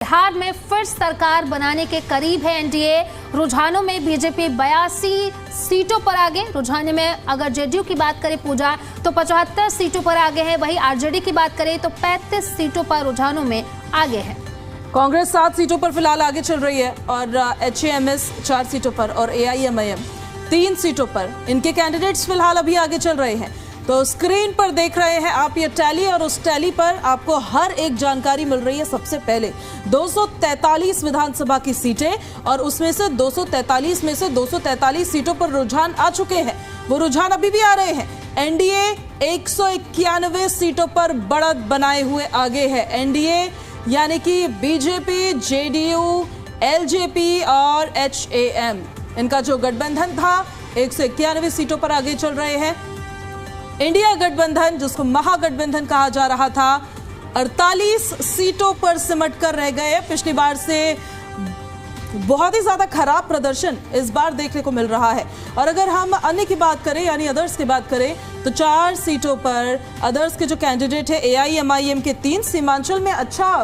बिहार में फिर सरकार बनाने के करीब है एनडीए। रुझानों में बीजेपी 82 सीटों पर आगे, रुझान में अगर जेडीयू की बात करें पूजा तो 75 सीटों पर आगे है, वहीं आरजेडी की बात करें तो 35 सीटों पर रुझानों में आगे है। कांग्रेस 7 सीटों पर फिलहाल आगे चल रही है और एचएएमएस 4 सीटों पर और एआईएमआईएम 3 सीटों पर इनके कैंडिडेट्स फिलहाल अभी आगे चल रहे हैं। तो स्क्रीन पर देख रहे हैं आप ये टैली, और उस टैली पर आपको हर एक जानकारी मिल रही है। सबसे पहले 243 विधानसभा की सीटें और उसमें से 243 में से 243 सीटों पर रुझान आ चुके हैं, वो रुझान अभी भी आ रहे हैं। एनडीए 191 सीटों पर बढ़त बनाए हुए आगे है। एनडीए यानी कि बीजेपी, जेडीयू, एलजेपी और एचएएम, इनका जो गठबंधन था 191 सीटों पर आगे चल रहे हैं। इंडिया गठबंधन, जिसको महागठबंधन कहा जा रहा था, 48 सीटों पर सिमट कर रह गए। पिछली बार से बहुत ही ज्यादा खराब प्रदर्शन इस बार देखने को मिल रहा है। और अगर हम अन्य की बात करें यानी अदर्स की बात करें तो 4 सीटों पर अदर्स के जो कैंडिडेट है एआईएमआईएम के 3, सीमांचल में अच्छा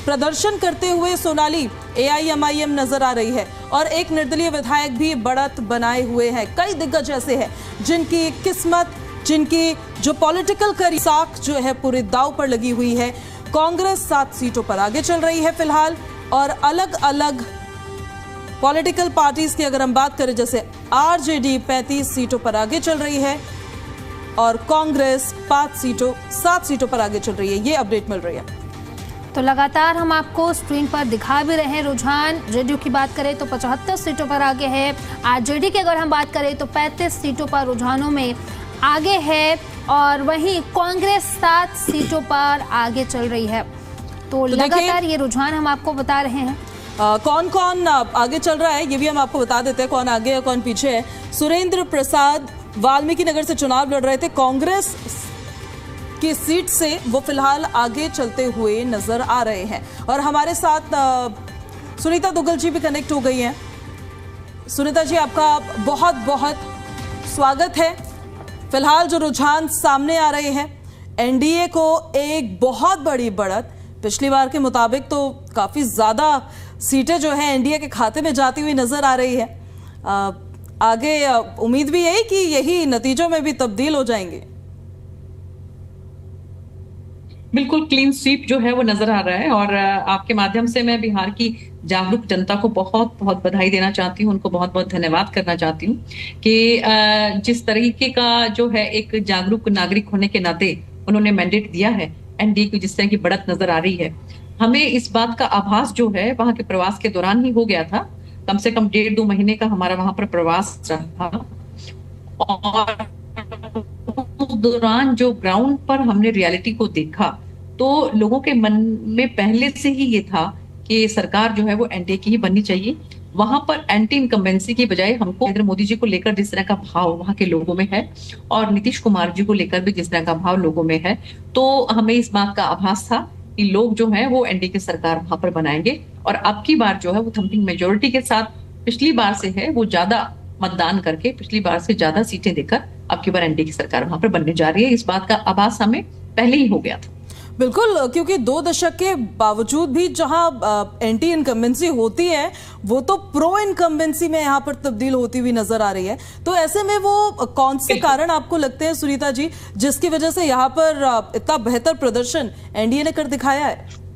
प्रदर्शन करते हुए सोनाली एआईएमआईएम नजर आ रही है और एक निर्दलीय विधायक भी बढ़त बनाए हुए हैं। कई दिग्गज ऐसे हैं जिनकी किस्मत, जिनकी जो पॉलिटिकल करियर साख जो है पूरे दांव पर लगी हुई है। कांग्रेस 7 सीटों पर आगे चल रही है फिलहाल, और अलग अलग पॉलिटिकल पार्टीज की अगर हम बात करें जैसे आरजेडी 35 सीटों पर आगे चल रही है और कांग्रेस 7 सीटों पर आगे चल रही है। ये अपडेट मिल रही है। तो लगातार हम आपको स्क्रीन पर दिखा भी रहे हैं रुझान। जेडीयू की बात करें तो 75 सीटों पर आगे है। आरजेडी की अगर हम बात करें तो 35 सीटों पर रुझानों में आगे है, और वहीं कांग्रेस 7 सीटों पर आगे चल रही है। तो लगातार ये रुझान हम आपको बता रहे हैं। कौन कौन आगे चल रहा है ये भी हम आपको बता देते हैं, कौन आगे है कौन पीछे है। सुरेंद्र प्रसाद वाल्मीकि नगर से चुनाव लड़ रहे थे, कांग्रेस की सीट से वो फिलहाल आगे चलते हुए नजर आ रहे हैं। और हमारे साथ सुनीता दुग्गल जी भी कनेक्ट हो गई हैं। सुनीता जी, आपका बहुत बहुत स्वागत है। फिलहाल जो रुझान सामने आ रहे हैं, एनडीए को एक बहुत बड़ी बढ़त, पिछली बार के मुताबिक तो काफी ज्यादा सीटें जो है एनडीए के खाते में जाती हुई नजर आ रही है। आगे उम्मीद भी यही कि यही नतीजों में भी तब्दील हो जाएंगे। बिल्कुल क्लीन स्वीप जो है वो नजर आ रहा है, और आपके माध्यम से मैं बिहार की जागरूक जनता को बहुत बहुत बधाई देना चाहती हूँ, उनको बहुत बहुत धन्यवाद करना चाहती हूँ कि जिस तरीके का जो है एक जागरूक नागरिक होने के नाते उन्होंने मैंडेट दिया है एनडीए को, जिस तरह की बढ़त नजर आ रही है। हमें इस बात का आभास जो है वहां के प्रवास के दौरान ही हो गया था। कम से कम 1.5-2 महीने का हमारा वहां पर प्रवास रहा, और उस दौरान जो ग्राउंड पर हमने रियलिटी को देखा तो लोगों के मन में पहले से ही ये था कि सरकार जो है वो एनडीए की ही बननी चाहिए। वहां पर एंटी इनकम्बेंसी की बजाय हमको नरेंद्र मोदी जी को लेकर जिस तरह का भाव वहां के लोगों में है और नीतीश कुमार जी को लेकर भी जिस तरह का भाव लोगों में है, तो हमें इस बात का आभास था कि लोग जो है वो एनडीए की सरकार वहां पर बनाएंगे। और अब की बार जो है वो थम्पिंग मेजोरिटी के साथ, पिछली बार से है वो ज्यादा मतदान करके, पिछली बार से ज्यादा सीटें देकर अब की बार एनडीए की सरकार वहां पर बनने जा रही है। इस बात का आभास हमें पहले ही हो गया था। बिल्कुल, क्योंकि 2 दशक के बावजूद भी जहां एंटी इनकम्बेंसी होती है वो तो प्रो इनकम्बेंसी में यहाँ पर तब्दील होती हुई नजर आ रही है। तो ऐसे में वो कौन से कारण आपको लगते हैं सुनीता जी, जिसकी वजह से यहाँ पर इतना बेहतर प्रदर्शन एनडीए ने कर दिखाया है?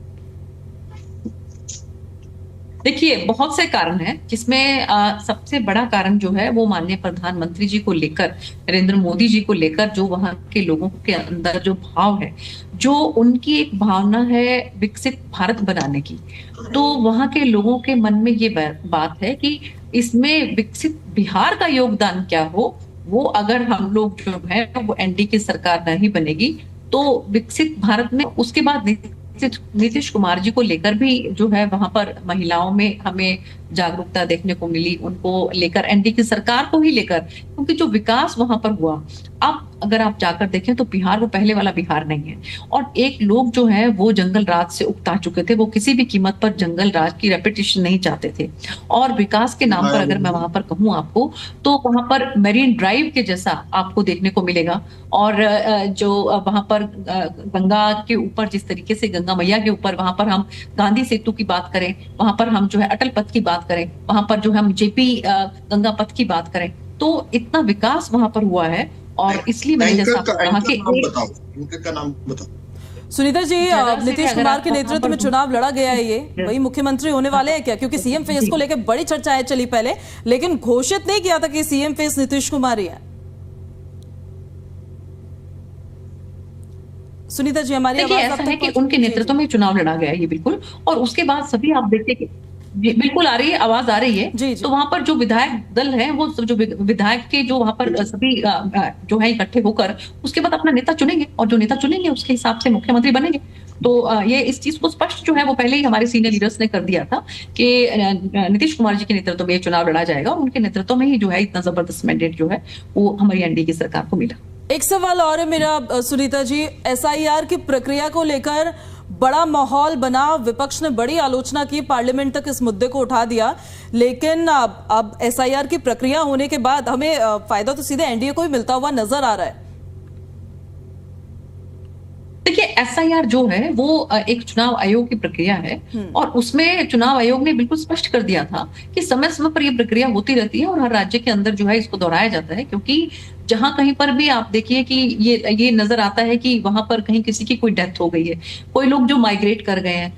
देखिए, बहुत से कारण हैं, जिसमें सबसे बड़ा कारण जो है वो माननीय प्रधानमंत्री जी को लेकर, नरेंद्र मोदी जी को लेकर जो वहां के लोगों के अंदर जो भाव है, जो उनकी एक भावना है विकसित भारत बनाने की, तो वहां के लोगों के मन में ये बात है कि इसमें विकसित बिहार का योगदान क्या हो, वो अगर हम लोग जो है वो एनडीए की सरकार नहीं बनेगी तो विकसित भारत में। उसके बाद नीतीश कुमार जी को लेकर भी जो है वहां पर महिलाओं में हमें जागरूकता देखने को मिली, उनको लेकर एनडीए की सरकार को ही लेकर, क्योंकि जो विकास वहां पर हुआ, अब अगर आप जाकर देखें तो बिहार वो पहले वाला बिहार नहीं है। और एक लोग जो है वो जंगल राज से उकता चुके थे, वो किसी भी कीमत पर जंगल राज की रेपिटेशन नहीं चाहते थे। और विकास के नाम पर अगर मैं वहां पर कहूँ आपको, तो वहां पर मेरीन ड्राइव के जैसा आपको देखने को मिलेगा। और जो वहां पर गंगा के ऊपर, जिस तरीके से गंगा मैया के ऊपर वहां पर हम गांधी सेतु की बात करें, वहां पर हम जो है अटल पथ की बात करें, वहां पर जो हम जेपी गंगा पथ की बात करें, तो इतना विकास वहां पर हुआ है। और इसलिए मैंने जैसा आपको कहा कि एंकर का नाम बताओ। सुनीता जी, नीतीश कुमार के नेतृत्व में चुनाव लड़ा गया है, ये वही मुख्यमंत्री होने वाले हैं क्या? क्योंकि सीएम फेस को लेकर बड़ी चर्चाएं चली पहले, लेकिन घोषित नहीं किया था कि सीएम फेस नीतीश कुमार ही है। सुनीता जी, हमारी देखिए ऐसा है कि उनके नेतृत्व में चुनाव लड़ा गया है ये, बिल्कुल। और उसके बाद सभी आप देखते कि बिल्कुल आ रही है, आवाज आ रही है। जी। तो वहां पर जो विधायक दल है, वो जो विधायक के जो वहां पर सभी जो है इकट्ठे होकर उसके बाद अपना नेता चुनेंगे, और जो नेता चुनेंगे उसके हिसाब से मुख्यमंत्री बनेंगे। तो ये इस चीज को स्पष्ट जो है वो पहले ही हमारे सीनियर लीडर्स ने कर दिया था कि नीतीश कुमार जी के नेतृत्व में ये चुनाव लड़ा जाएगा, और उनके नेतृत्व में ही जो है इतना जबरदस्त मैंडेट जो है वो हमारी एनडीए की सरकार को मिला। एक सवाल और है मेरा सुनीता जी, एसआईआर की प्रक्रिया को लेकर बड़ा माहौल बना, विपक्ष ने बड़ी आलोचना की, पार्लियामेंट तक इस मुद्दे को उठा दिया, लेकिन अब एसआईआर की प्रक्रिया होने के बाद हमें फायदा तो सीधे एनडीए को ही मिलता हुआ नजर आ रहा है। देखिए एसआईआर जो है वो एक चुनाव आयोग की प्रक्रिया है, और उसमें चुनाव आयोग ने बिल्कुल स्पष्ट कर दिया था कि समय समय पर ये प्रक्रिया होती रहती है, और हर राज्य के अंदर जो है इसको दोहराया जाता है। क्योंकि जहां कहीं पर भी आप देखिए कि ये नजर आता है कि वहां पर कहीं किसी की कोई डेथ हो गई है, कोई लोग जो माइग्रेट कर गए हैं,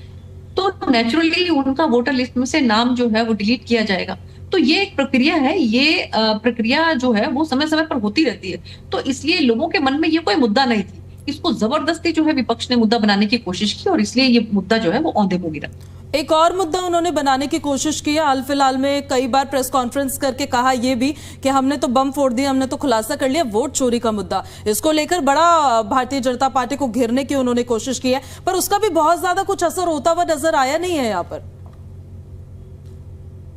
तो नेचुरली उनका वोटर लिस्ट में से नाम जो है वो डिलीट किया जाएगा। तो ये एक प्रक्रिया है, ये प्रक्रिया जो है वो समय समय पर होती रहती है। तो इसलिए लोगों के मन में ये कोई मुद्दा नहीं थी, इसको जबरदस्ती जो है विपक्ष ने मुद्दा बनाने की कोशिश की, और इसलिए ये मुद्दा जो है वो औंधे मुंह गिरा। एक और मुद्दा उन्होंने बनाने की कोशिश की है, हाल फिलहाल में कई बार प्रेस कॉन्फ्रेंस करके कहा ये भी कि हमने तो बम फोड़ दिया, हमने तो खुलासा कर लिया, वोट चोरी का मुद्दा। इसको लेकर बड़ा भारतीय जनता पार्टी को घेरने की उन्होंने कोशिश की है, पर उसका भी बहुत ज्यादा कुछ असर होता हुआ नजर आया नहीं है यहाँ पर।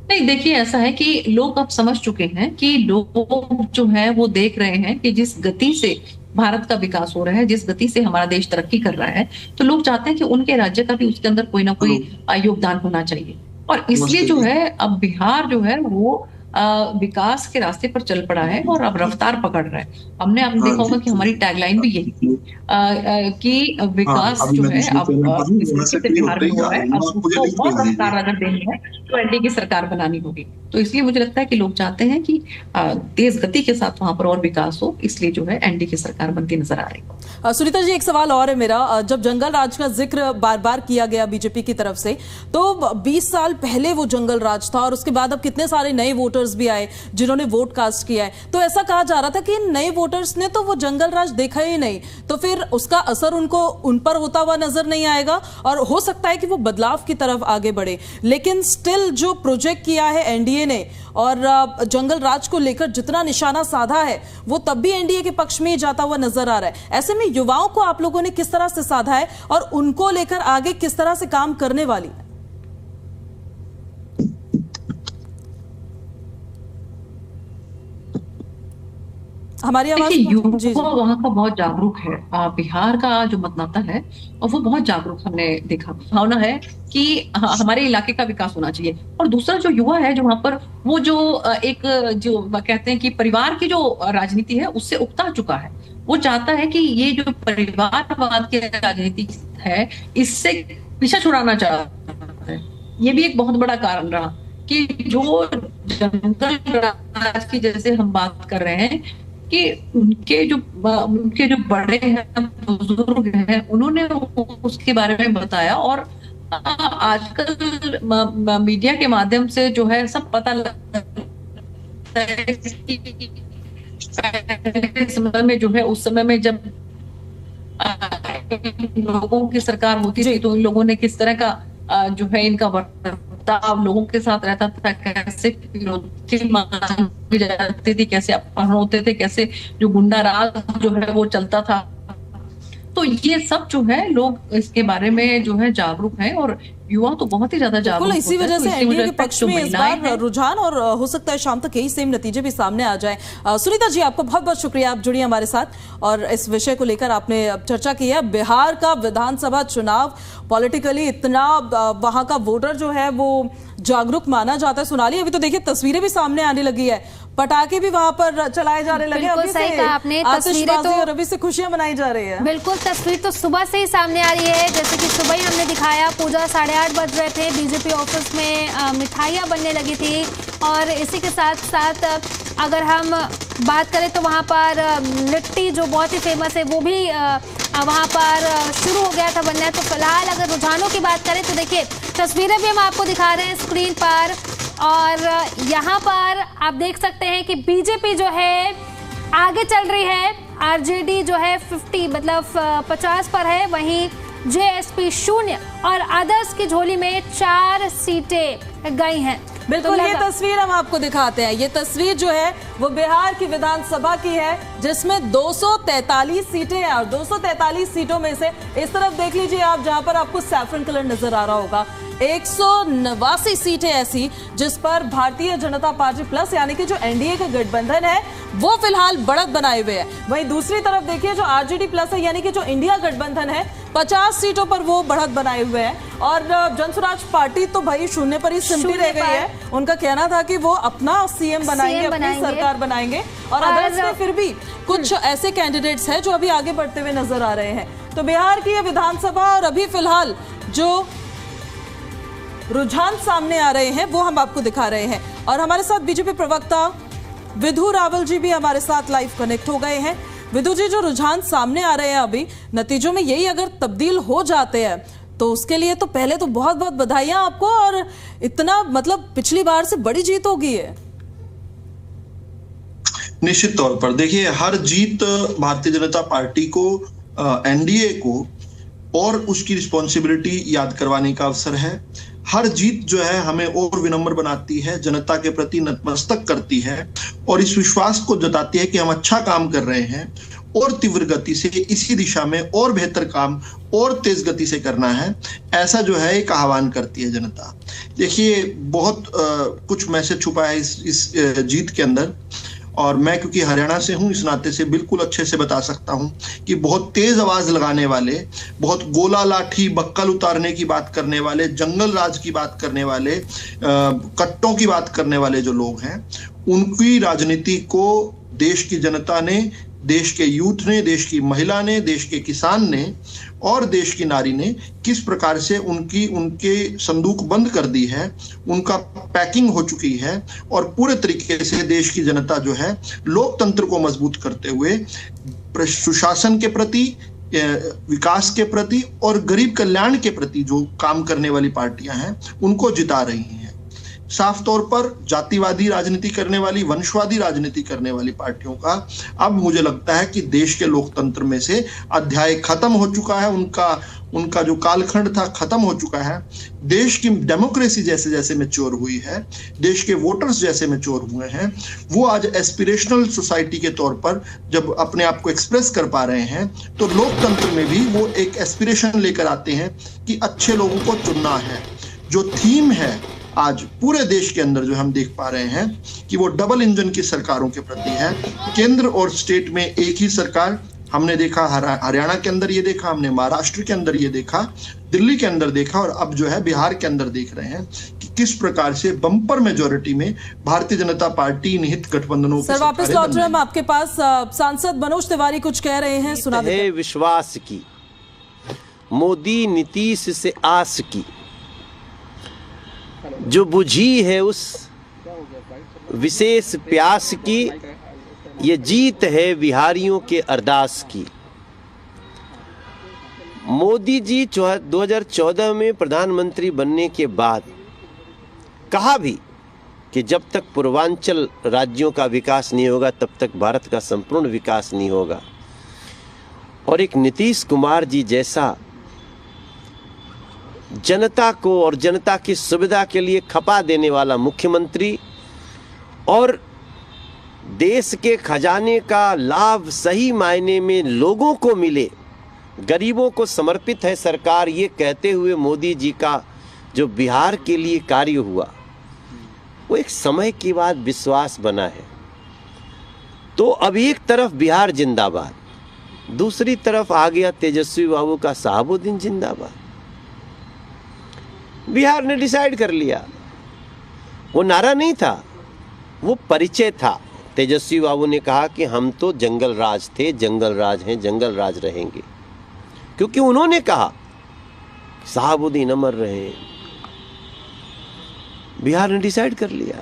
नहीं, देखिए ऐसा है कि लोग अब समझ चुके हैं कि लोग जो है वो देख रहे हैं कि जिस गति से भारत का विकास हो रहा है, जिस गति से हमारा देश तरक्की कर रहा है, तो लोग चाहते हैं कि उनके राज्य का भी उसके अंदर कोई ना कोई योगदान होना चाहिए। और इसलिए जो है अब बिहार जो है वो विकास के रास्ते पर चल पड़ा है, और अब रफ्तार पकड़ रहा है। हमने आपने देखा होगा कि हमारी टैगलाइन भी यही थी कि विकास जो है अब बिहार में हुआ है, अब उसको और रफ्तार अगर देनी है तो एनडीए की सरकार बनानी होगी। तो इसलिए मुझे लगता है कि लोग चाहते हैं कि तेज गति के साथ वहां पर और विकास हो, इसलिए जो है एनडीए की सरकार बनती नजर आ रही है। सुनीता जी, एक सवाल और है मेरा, जब जंगल राज का जिक्र बार बार किया गया बीजेपी की तरफ से, तो 20 साल पहले वो जंगल राज था, और उसके बाद अब कितने सारे नए वोटर्स भी आए जिन्होंने वोट कास्ट किया है। तो ऐसा कहा जा रहा था कि इन नए वोटर्स ने तो वो जंगल राज देखा ही नहीं, तो फिर उसका असर उन पर होता हुआ नजर नहीं आएगा, और हो सकता है कि वो बदलाव की तरफ आगे बढ़े। लेकिन स्टिल जो प्रोजेक्ट किया है एनडीए ने, और जंगल राज को लेकर जितना निशाना साधा है, वो तब भी एनडीए के पक्ष में ही जाता हुआ नजर आ रहा है। ऐसे में युवाओं को आप लोगों ने किस तरह से साधा है, और उनको लेकर आगे किस तरह से काम करने वाली है? हमारी आवाज युवा वहां का बहुत जागरूक है, बिहार का जो मतदाता है और वो बहुत जागरूक, हमने देखा। भावना है कि हमारे इलाके का विकास होना चाहिए। और दूसरा जो युवा है जो वहां पर, वो जो एक जो कहते हैं कि परिवार की जो राजनीति है उससे उकता चुका है। वो चाहता है कि ये जो परिवारवाद की राजनीति है इससे पीछा छुड़ाना चाहता है। ये भी एक बहुत बड़ा कारण रहा कि जो जंगल राज की जैसे हम बात कर रहे हैं कि उनके जो बड़े हैं, बुजुर्ग हैं, उन्होंने उसके बारे में बताया। और आजकल मीडिया के माध्यम से जो है सब पता लगता है कि समय में जो है, उस समय में जब लोगों की सरकार होती थी तो इन लोगों ने किस तरह का जो है इनका बर्ताव लोगों के साथ रहता था, कैसे मांगी जाती थी, कैसे अपहरण होते थे, कैसे जो गुंडा राज जो है वो चलता था। तो ये सब जो है लोग इसके बारे में जो है जागरूक हैं, और युवा तो बहुत ही ज्यादा जागरूक बिल्कुल, इसी होता है, वजह तो से इसलिए एनडीए मुझे के लगता है पक्ष जो में इस महिलाएं बार हैं, रुझान, और हो सकता है शाम तक यही सेम नतीजे भी सामने आ जाए। सुनीता जी, आपका बहुत बहुत शुक्रिया, आप जुड़ी हमारे साथ और इस विषय को लेकर आपने चर्चा की है। बिहार का विधानसभा चुनाव पॉलिटिकली इतना वहां का वोटर जो है वो जागरूक माना जाता है। सोनाली, अभी तो देखिए तस्वीरें भी सामने आने लगी है, पटाखे भी वहां पर चलाए जाने लगे, बिल्कुल अभी सही से कहा आपने, तस्वीरें तो और अभी से खुशियां मनाई जा रही है। बिल्कुल, तस्वीर तो सुबह से ही सामने आ रही है। जैसे कि सुबह ही हमने दिखाया, पूजा 8:30 बज रहे थे, बीजेपी ऑफिस में मिठाइयाँ बनने लगी थी। और इसी के साथ साथ अगर हम बात करें तो वहाँ पर लिट्टी जो बहुत ही फेमस है वो भी वहाँ पर शुरू हो गया था बनना। तो फिलहाल अगर रुझानों की बात करें तो देखिए तस्वीरें भी हम आपको दिखा रहे हैं स्क्रीन पर, और यहाँ पर आप देख सकते हैं कि बीजेपी जो है आगे चल रही है, आरजेडी जो है 50 पर है, वहीं जेएसपी 0 और अदर्स की झोली में 4 सीटें गई हैं। बिल्कुल, तो ये तस्वीर हम आपको दिखाते हैं। ये तस्वीर जो है वो बिहार की विधानसभा की है, जिसमें 243 सीटें हैं और 243 सीटों में से इस तरफ देख लीजिए आप, जहां पर आपको सैफरन कलर नजर आ रहा होगा, 189 सीटें ऐसी जिस पर भारतीय जनता पार्टी प्लस यानी कि जो एनडीए का गठबंधन है वो फिलहाल बढ़त बनाए हुए है। वहीं दूसरी तरफ देखिए जो आरजेडी प्लस है यानी कि जो इंडिया गठबंधन है, 50 सीटों पर वो बढ़त बनाए हुए हैं। और जनसुराज पार्टी तो भाई शून्य पर ही सिमटी रह गई है। उनका कहना था कि वो अपना सीएम बनाएंगे, अपनी सरकार बनाएंगे, और अदर्स में फिर भी कुछ ऐसे कैंडिडेट्स हैं जो अभी आगे बढ़ते हुए नजर आ रहे हैं। तो बिहार की ये विधानसभा और अभी फिलहाल जो रुझान सामने आ रहे हैं वो हम आपको दिखा रहे हैं। और हमारे साथ बीजेपी प्रवक्ता विधु रावल जी भी हमारे साथ लाइव कनेक्ट हो गए हैं। विधु जी, जो रुझान सामने आ रहे हैं अभी, नतीजों में यही अगर तब्दील हो जाते हैं तो उसके लिए तो पहले तो बहुत बहुत बधाइयां आपको, और इतना मतलब पिछली बार से बड़ी जीत होगी है। निश्चित तौर पर देखिए, हर जीत भारतीय जनता पार्टी को, एनडीए को और उसकी रिस्पॉन्सिबिलिटी याद करवाने का अवसर है। हर जीत जो है हमें और विनम्र बनाती है, जनता के प्रति नतमस्तक करती है और इस विश्वास को जताती है कि हम अच्छा काम कर रहे हैं और तीव्र गति से इसी दिशा में और बेहतर काम और तेज गति से करना है, ऐसा जो है एक आह्वान करती है जनता। देखिए, बहुत कुछ मैसेज छुपा है इस जीत के अंदर, और मैं क्योंकि हरियाणा से हूं इस नाते से बिल्कुल अच्छे से बता सकता हूं कि बहुत तेज आवाज लगाने वाले, बहुत गोला लाठी बक्कल उतारने की बात करने वाले, जंगल राज की बात करने वाले, कट्टों की बात करने वाले जो लोग हैं, उनकी राजनीति को देश की जनता ने, देश के यूथ ने, देश की महिला ने, देश के किसान ने और देश की नारी ने किस प्रकार से उनके संदूक बंद कर दी है, उनका पैकिंग हो चुकी है, और पूरे तरीके से देश की जनता जो है लोकतंत्र को मजबूत करते हुए सुशासन के प्रति, विकास के प्रति और गरीब कल्याण के प्रति जो काम करने वाली पार्टियां हैं उनको जिता रही हैं। साफ तौर पर जातिवादी राजनीति करने वाली, वंशवादी राजनीति करने वाली पार्टियों का अब मुझे लगता है कि देश के लोकतंत्र में से अध्याय खत्म हो चुका है, उनका जो कालखंड था खत्म हो चुका है। देश की डेमोक्रेसी जैसे जैसे मैच्योर हुई है, देश के वोटर्स जैसे मैच्योर हुए हैं, वो आज एस्पिरेशनल सोसाइटी के तौर पर जब अपने आप को एक्सप्रेस कर पा रहे हैं, तो लोकतंत्र में भी वो एक एस्पिरेशन लेकर आते हैं कि अच्छे लोगों को चुनना है। जो थीम है आज पूरे देश के अंदर जो हम देख पा रहे हैं कि वो डबल इंजन की सरकारों के प्रति है। केंद्र और स्टेट में एक ही सरकार, हमने देखा हरियाणा के अंदर ये देखा, हमने महाराष्ट्र के अंदर ये देखा, दिल्ली के अंदर देखा, और अब जो है बिहार के अंदर देख रहे हैं कि किस प्रकार से बम्पर मेजोरिटी में भारतीय जनता पार्टी निहित गठबंधनों सर वापस लौट रहे हैं हम आपके पास। सांसद मनोज तिवारी कुछ कह रहे हैं, सुना देते हैं। विश्वास की, मोदी नीतीश से आस की, जो बुझी है उस विशेष प्यास की, ये जीत है बिहारियों के अरदास की। मोदी जी 2014 में प्रधानमंत्री बनने के बाद कहा भी कि जब तक पूर्वांचल राज्यों का विकास नहीं होगा तब तक भारत का संपूर्ण विकास नहीं होगा। और एक नीतीश कुमार जी जैसा जनता को और जनता की सुविधा के लिए खपा देने वाला मुख्यमंत्री और देश के खजाने का लाभ सही मायने में लोगों को मिले, गरीबों को समर्पित है सरकार, ये कहते हुए मोदी जी का जो बिहार के लिए कार्य हुआ वो एक समय के बाद विश्वास बना है। तो अब एक तरफ बिहार जिंदाबाद, दूसरी तरफ आ गया तेजस्वी बाबू का शहाबुद्दीन जिंदाबाद। बिहार ने डिसाइड कर लिया, वो नारा नहीं था, वो परिचय था। तेजस्वी बाबू ने कहा कि हम तो जंगल राज थे, जंगल राज हैं, जंगल राज रहेंगे, क्योंकि उन्होंने कहा शहाबुद्दीन अमर रहे। बिहार ने डिसाइड कर लिया,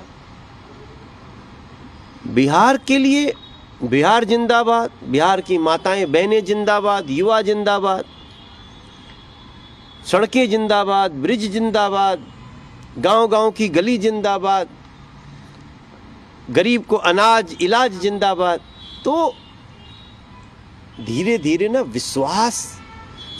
बिहार के लिए बिहार जिंदाबाद, बिहार की माताएं बहनें जिंदाबाद, युवा जिंदाबाद, सड़कें जिंदाबाद, ब्रिज जिंदाबाद, गांव-गांव की गली जिंदाबाद, गरीब को अनाज इलाज जिंदाबाद। तो धीरे धीरे ना विश्वास,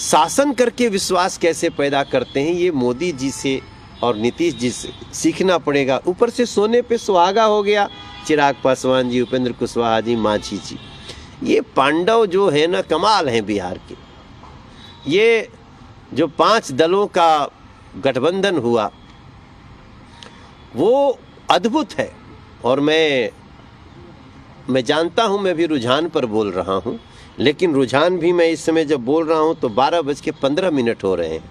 शासन करके विश्वास कैसे पैदा करते हैं, ये मोदी जी से और नीतीश जी से सीखना पड़ेगा। ऊपर से सोने पे सुहागा हो गया चिराग पासवान जी, उपेंद्र कुशवाहा जी, मांझी जी। ये पांडव जो है ना कमाल हैं बिहार के। ये जो 5 दलों का गठबंधन हुआ वो अद्भुत है। और मैं जानता हूं, मैं भी रुझान पर बोल रहा हूं, लेकिन रुझान भी मैं इस समय जब बोल रहा हूं तो 12:15 हो रहे हैं,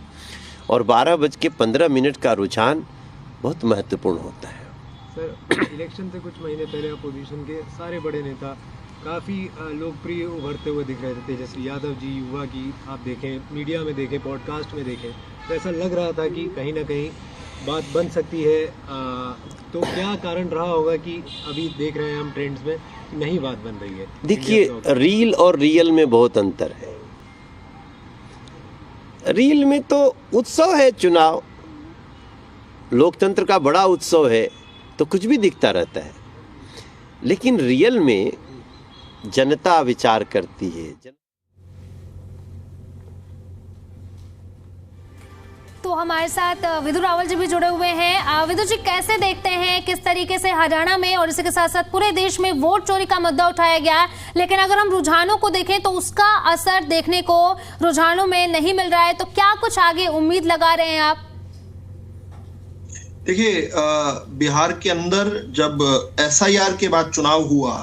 और 12:15 का रुझान बहुत महत्वपूर्ण होता है। सर, इलेक्शन से कुछ महीने पहले अपोजिशन के सारे बड़े नेता काफ़ी लोकप्रिय उभरते हुए दिख रहे थे। तेजस्वी यादव जी, युवा की आप देखें, मीडिया में देखें, पॉडकास्ट में देखें, तो ऐसा लग रहा था कि कहीं ना कहीं बात बन सकती है। तो क्या कारण रहा होगा कि अभी देख रहे हैं हम ट्रेंड्स में कि नहीं बात बन रही है? देखिए, रील और रियल में बहुत अंतर है। रील में तो उत्सव है, चुनाव लोकतंत्र का बड़ा उत्सव है, तो कुछ भी दिखता रहता है। लेकिन रियल में जनता विचार करती है। तो हमारे साथ विदु रावल जी भी जुड़े हुए हैं। विदु जी, कैसे देखते हैं किस तरीके से हरियाणा में और इसी के साथ साथ पूरे देश में वोट चोरी का मुद्दा उठाया गया, लेकिन अगर हम रुझानों को देखें तो उसका असर देखने को रुझानों में नहीं मिल रहा है, तो क्या कुछ आगे उम्मीद लगा रहे हैं आप? देखिए, बिहार के अंदर जब SIR के बाद चुनाव हुआ,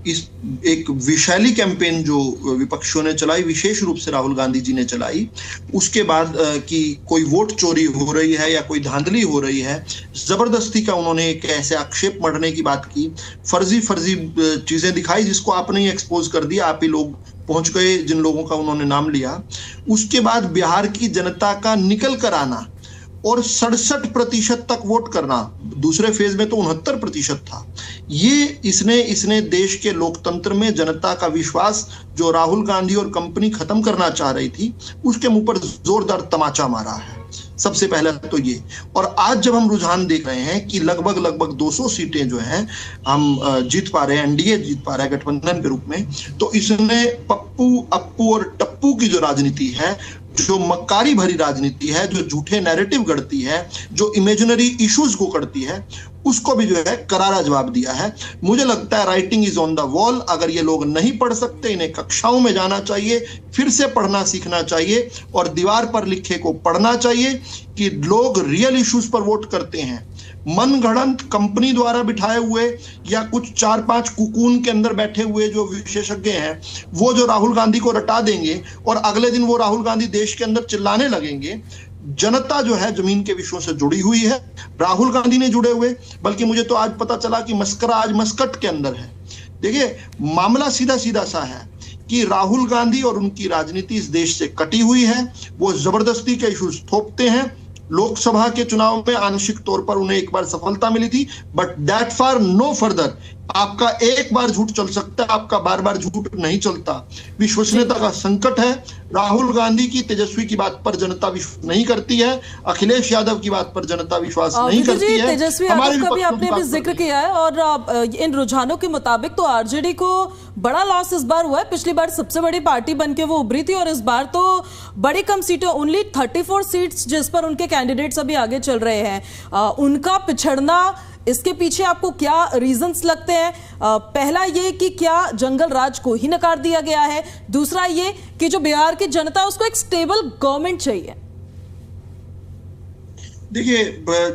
इस एक विशैली कैंपेन जो विपक्षियों ने चलाई, विशेष रूप से राहुल गांधी जी ने चलाई, उसके बाद कि कोई वोट चोरी हो रही है या कोई धांधली हो रही है, जबरदस्ती का उन्होंने एक ऐसे आक्षेप मढ़ने की बात की, फर्जी चीजें दिखाई, जिसको आपने ही एक्सपोज कर दिया, आप ही लोग पहुंच गए जिन लोगों का उन्होंने नाम लिया। उसके बाद बिहार की जनता का निकल कर आना और 67% तक वोट करना, दूसरे फेज में तो 69% था। ये इसने देश के लोकतंत्र में जनता का विश्वास जो राहुल गांधी और कंपनी खत्म करना चाह रही थी, उसके मुंह पर जोरदार तमाचा मारा है। सबसे पहले तो ये। और आज जब हम रुझान देख रहे हैं कि लगभग 200 सीटें जो हैं हम जीत पा रहे हैं, एनडीए जीत पा रहा है गठबंधन के रूप में, तो इसने पप्पू, अप्पू और टप्पू की जो राजनीति है, जो मक्कारी भरी राजनीति है, जो झूठे नैरेटिव गढ़ती है, जो इमेजिनरी इश्यूज को करती है, उसको भी जो है करारा जवाब दिया है। मुझे लगता है writing is on the wall. अगर ये लोग नहीं पढ़ सकते, इन्हें कक्षाओं में जाना चाहिए, फिर से पढ़ना सीखना चाहिए और दीवार पर लिखे को पढ़ना चाहिए कि लोग रियल इश्यूज पर वोट करते हैं। मनगढ़ंत कंपनी द्वारा बिठाए हुए या कुछ 4-5 कुकून के अंदर बैठे हुए जो विशेषज्ञ हैं, वो जो राहुल गांधी को रटा देंगे और अगले दिन वो राहुल गांधी देश के अंदर चिल्लाने लगेंगे। जनता जो है जमीन के विषयों से जुड़ी हुई है, राहुल गांधी ने जुड़े हुए, बल्कि मुझे तो आज पता चला कि मस्करा आज मस्कट के अंदर है। देखिए, मामला सीधा सा है कि राहुल गांधी और उनकी राजनीति इस देश से कटी हुई है। वो जबरदस्ती के इश्यूज थोपते हैं। लोकसभा के चुनाव में आंशिक तौर पर उन्हें एक बार सफलता मिली थी, but that far no further. आपका एक बार झूठ चल सकता है, आपका बार झूठ नहीं चलता। विश्वसनीयता का संकट है। राहुल गांधी की, तेजस्वी की बात पर जनता विश्वास नहीं करती है, अखिलेश यादव की बात पर जनता विश्वास नहीं करती है। तेजस्वी यादव का भी आपने भी जिक्र किया है, और इन रुझानों के मुताबिक तो आरजेडी को बड़ा लॉस इस बार हुआ है। पिछली बार सबसे बड़ी पार्टी बनके वो उभरी थी, और इस बार तो बड़ी कम सीटें, ओनली 34 सीट्स जिस पर उनके कैंडिडेट्स अभी आगे चल रहे हैं। उनका पिछड़ना, इसके पीछे आपको क्या रीजंस लगते हैं? पहला ये कि क्या जंगल राज को ही नकार दिया गया है, दूसरा ये कि जो बिहार की जनता उसको एक स्टेबल गवर्नमेंट चाहिए। देखिए,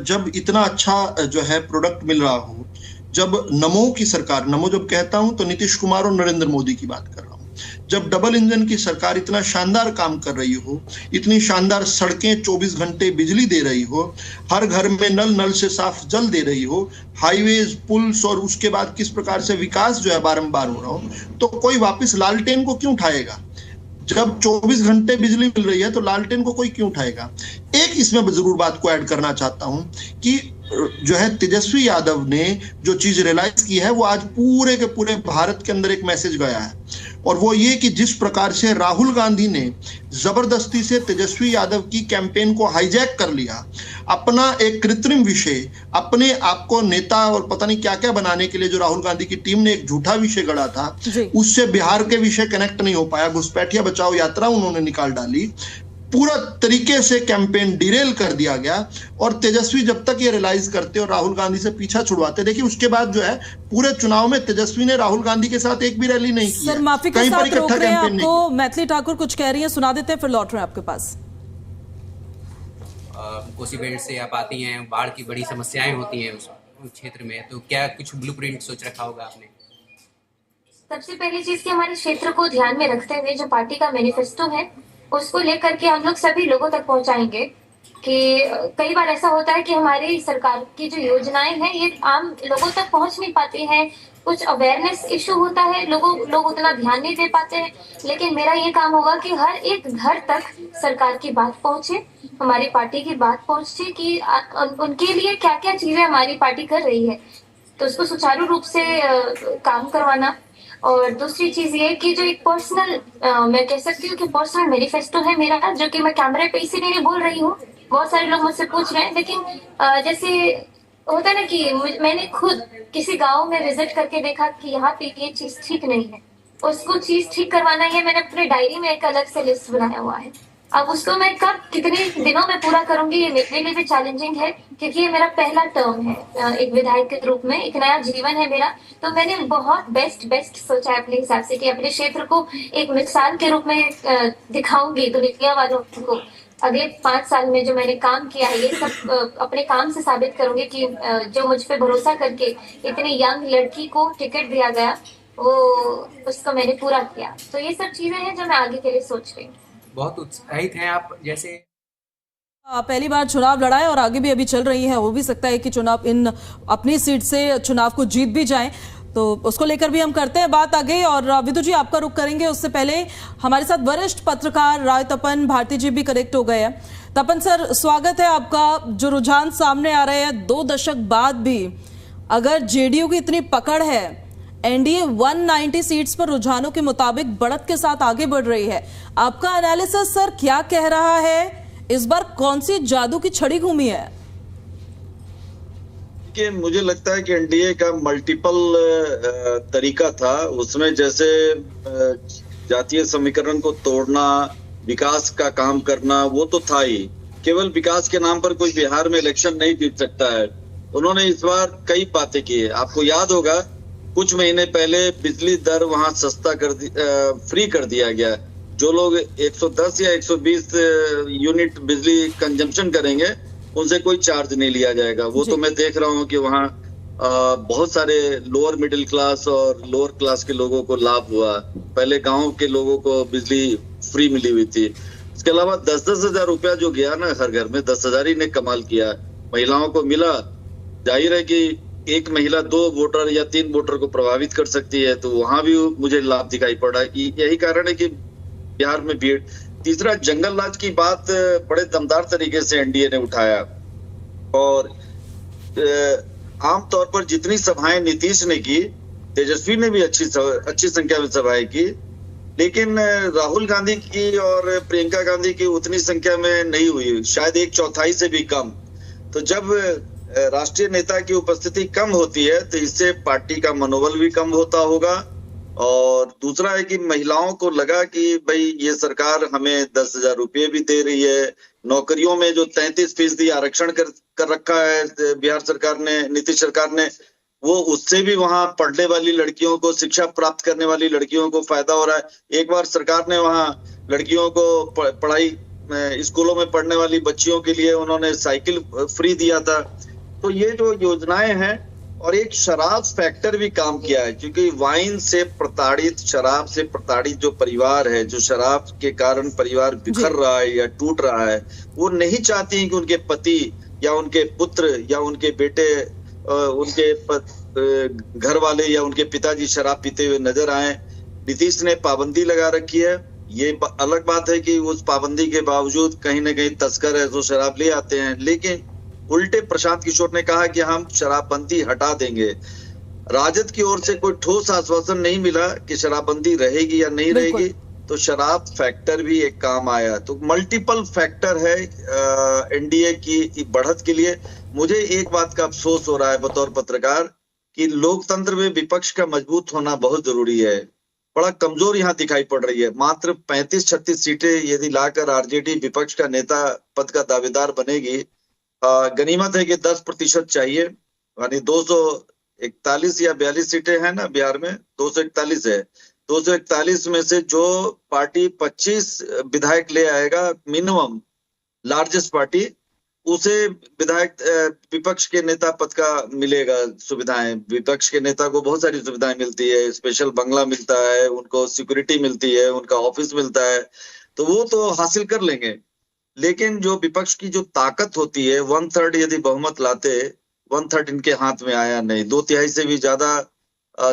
जब इतना अच्छा जो है प्रोडक्ट मिल रहा हो, जब नमो की सरकार, नमो जब कहता हूं तो नीतीश कुमार और नरेंद्र मोदी की बात कर रहा हूं, जब डबल इंजन की सरकार इतना शानदार काम कर रही हो, इतनी शानदार सड़कें 24 घंटे बिजली दे रही हो, हर घर में नल नल से साफ जल दे रही हो, हाईवेज, पुल्स और उसके बाद किस प्रकार से विकास जो है बारंबार हो रहा हो, तो कोई वापस लालटेन को क्यों उठाएगा? जब 24 घंटे बिजली मिल रही है तो लालटेन को कोई क्यों उठाएगा? एक इसमें जरूर बात को ऐड करना चाहता हूं कि जो है तेजस्वी यादव ने जो चीज रियलाइज की है वो आज पूरे के पूरे भारत के अंदर एक मैसेज गया है, और वो ये कि जिस प्रकार से राहुल गांधी ने जबरदस्ती से तेजस्वी यादव की कैंपेन को हाईजैक कर लिया, अपना एक कृत्रिम विषय, अपने आप को नेता और पता नहीं क्या क्या बनाने के लिए जो राहुल गांधी की टीम ने एक झूठा विषय गढ़ा था, उससे बिहार के विषय कनेक्ट नहीं हो पाया, घुसपैठिया बचाओ यात्रा उन्होंने निकाल डाली, पूरा तरीके से कैंपेन डिरेल कर दिया गया। और तेजस्वी जब तक ये रियलाइज करते और राहुल गांधी से पीछा छुड़वाते, देखिए उसके बाद जो है पूरे चुनाव में तेजस्वी ने राहुल गांधी के साथ एक भी रैली नहीं की। सर माफी के साथ रोक रहे हैं आपको, मैथिली ठाकुर कुछ कह रही है, सुना देते हैं फिर लौट रहे हैं आपके पास। कोसी बेल्ट से आप आती हैं, बाढ़ की बड़ी समस्याएं होती हैं उस क्षेत्र में, तो क्या कुछ ब्लूप्रिंट सोच रखा होगा आपने? सबसे पहली चीज कि हमारे क्षेत्र को ध्यान में रखते हुए जो पार्टी का मैनिफेस्टो है उसको लेकर के हम लोग सभी लोगों तक पहुंचाएंगे। कि कई बार ऐसा होता है कि हमारी सरकार की जो योजनाएं हैं ये आम लोगों तक पहुंच नहीं पाती हैं, कुछ अवेयरनेस इशू होता है, लोग उतना ध्यान नहीं दे पाते हैं। लेकिन मेरा ये काम होगा कि हर एक घर तक सरकार की बात पहुंचे, हमारी पार्टी की बात पहुंचे कि उनके लिए क्या क्या चीजें हमारी पार्टी कर रही है, तो उसको सुचारू रूप से काम करवाना। और दूसरी चीज ये कि जो एक पर्सनल मैं कह सकती हूँ कि पर्सनल मैनिफेस्टो है मेरा, जो कि मैं कैमरे पे इसीलिए नहीं बोल रही हूँ, बहुत सारे लोग मुझसे पूछ रहे हैं, लेकिन जैसे होता है ना कि मैंने खुद किसी गांव में विजिट करके देखा कि यहाँ पे ये चीज ठीक नहीं है, उसको चीज ठीक करवाना है। मैंने अपने डायरी में एक अलग से लिस्ट बनाया हुआ है, अब उसको मैं कब कितने दिनों में पूरा करूंगी ये मेरे लिए भी चैलेंजिंग है, क्योंकि ये मेरा पहला टर्म है एक विधायक के रूप में, एक नया जीवन है मेरा। तो मैंने बहुत बेस्ट सोचा है अपने हिसाब से कि अपने क्षेत्र को एक मिसाल के रूप में दिखाऊंगी दुनिया वालों को। अगले 5 साल में जो मैंने काम किया है ये सब अपने काम से साबित करूंगी कि जो मुझ पे भरोसा करके इतनी यंग लड़की को टिकट दिया गया वो उसको मैंने पूरा किया। तो ये सब चीजें हैं जो मैं आगे के लिए सोच रही हूँ। बहुत उत्साहित हैं आप, जैसे पहली बार चुनाव लड़ा है और आगे भी अभी चल रही है, हो भी सकता है कि चुनाव इन अपनी सीट से चुनाव को जीत भी जाएं, तो उसको लेकर भी हम करते हैं बात आगे। और विदु जी आपका रुख करेंगे, उससे पहले हमारे साथ वरिष्ठ पत्रकार राय तपन भारती जी भी कनेक्ट हो गए हैं। तपन सर स्वागत है आपका। जो रुझान सामने आ रहे हैं 2 दशक बाद भी, अगर जेडीयू की इतनी पकड़ है, एनडीए 190 सीट्स पर रुझानों के मुताबिक बढ़त के साथ आगे बढ़ रही है, आपका एनालिसिस सर क्या कह रहा है? इस बार कौन सी जादू की छड़ी घूमी है? कि मुझे लगता है कि एनडीए का मल्टीपल तरीका था, उसमें जैसे जातीय समीकरण को तोड़ना, विकास का काम करना, वो तो था ही। केवल विकास के नाम पर कोई बिहार में इलेक्शन नहीं जीत सकता है। उन्होंने इस बार कई बातें की है। आपको याद होगा कुछ महीने पहले बिजली दर वहां सस्ता फ्री कर दिया गया। जो लोग 110 या 120 यूनिट बिजली कंजम्पशन करेंगे उनसे कोई चार्ज नहीं लिया जाएगा। वो तो मैं देख रहा हूँ कि वहाँ बहुत सारे लोअर मिडिल क्लास और लोअर क्लास के लोगों को लाभ हुआ। पहले गांव के लोगों को बिजली फ्री मिली हुई थी। इसके अलावा 10-10 हजार रुपया जो गया ना हर घर में, 10,000 ही ने कमाल किया। महिलाओं को मिला। जाहिर है कि एक महिला 2 वोटर या 3 वोटर को प्रभावित कर सकती है, तो वहां भी मुझे लाभ दिखाई पड़ा। यही कारण है कि बिहार में भीड़। तीसरा, जंगल राज की बात बड़े दमदार तरीके से एनडीए ने उठाया, और आमतौर पर जितनी सभाएं नीतीश ने की, तेजस्वी ने भी अच्छी संख्या में सभाएं की, लेकिन राहुल गांधी की और प्रियंका गांधी की उतनी संख्या में नहीं हुई, शायद 1/4 से भी कम। तो जब राष्ट्रीय नेता की उपस्थिति कम होती है तो इससे पार्टी का मनोबल भी कम होता होगा। और दूसरा है कि महिलाओं को लगा कि भाई ये सरकार हमें 10,000 रुपये भी दे रही है। नौकरियों में जो 33% आरक्षण कर रखा है बिहार सरकार ने, नीतीश सरकार ने, वो उससे भी वहां पढ़ने वाली लड़कियों को, शिक्षा प्राप्त करने वाली लड़कियों को फायदा हो रहा है। एक बार सरकार ने वहां लड़कियों को पढ़ाई स्कूलों में पढ़ने वाली बच्चियों के लिए उन्होंने साइकिल फ्री दिया था। तो ये जो योजनाएं हैं, और एक शराब फैक्टर भी काम किया है, क्योंकि वाइन से प्रताड़ित, शराब से प्रताड़ित जो परिवार है, जो शराब के कारण परिवार बिखर रहा है या टूट रहा है, वो नहीं चाहती हैं कि उनके पति या उनके पुत्र या उनके बेटे, उनके घर वाले या उनके पिताजी शराब पीते हुए नजर आए। नीतीश ने पाबंदी लगा रखी है। ये अलग बात है कि उस पाबंदी के बावजूद कहीं ना कहीं तस्कर है जो शराब ले आते हैं, लेकिन उल्टे प्रशांत किशोर ने कहा कि हम शराबबंदी हटा देंगे। राजद की ओर से कोई ठोस आश्वासन नहीं मिला कि शराबबंदी रहेगी या नहीं रहेगी, तो शराब फैक्टर भी एक काम आया। तो मल्टीपल फैक्टर है एनडीए की बढ़त के लिए। मुझे एक बात का अफसोस हो रहा है बतौर पत्रकार कि लोकतंत्र में विपक्ष का मजबूत होना बहुत जरूरी है। बड़ा कमजोर यहाँ दिखाई पड़ रही है। मात्र 35-36 सीटें यदि लाकर आरजेडी विपक्ष का नेता पद का दावेदार बनेगी, गनीमत है कि 10% चाहिए, यानी 241 या 42 सीटें हैं ना बिहार में, 241 है। 241 में से जो पार्टी 25 विधायक ले आएगा मिनिमम, लार्जेस्ट पार्टी, उसे विधायक विपक्ष के नेता पद का मिलेगा सुविधाएं। विपक्ष के नेता को बहुत सारी सुविधाएं मिलती है, स्पेशल बंगला मिलता है, उनको सिक्योरिटी मिलती है, उनका ऑफिस मिलता है, तो वो तो हासिल कर लेंगे। लेकिन जो विपक्ष की जो ताकत होती है, 1/3 यदि बहुमत लाते, 1/3 इनके हाथ में आया नहीं। 2/3 से भी ज्यादा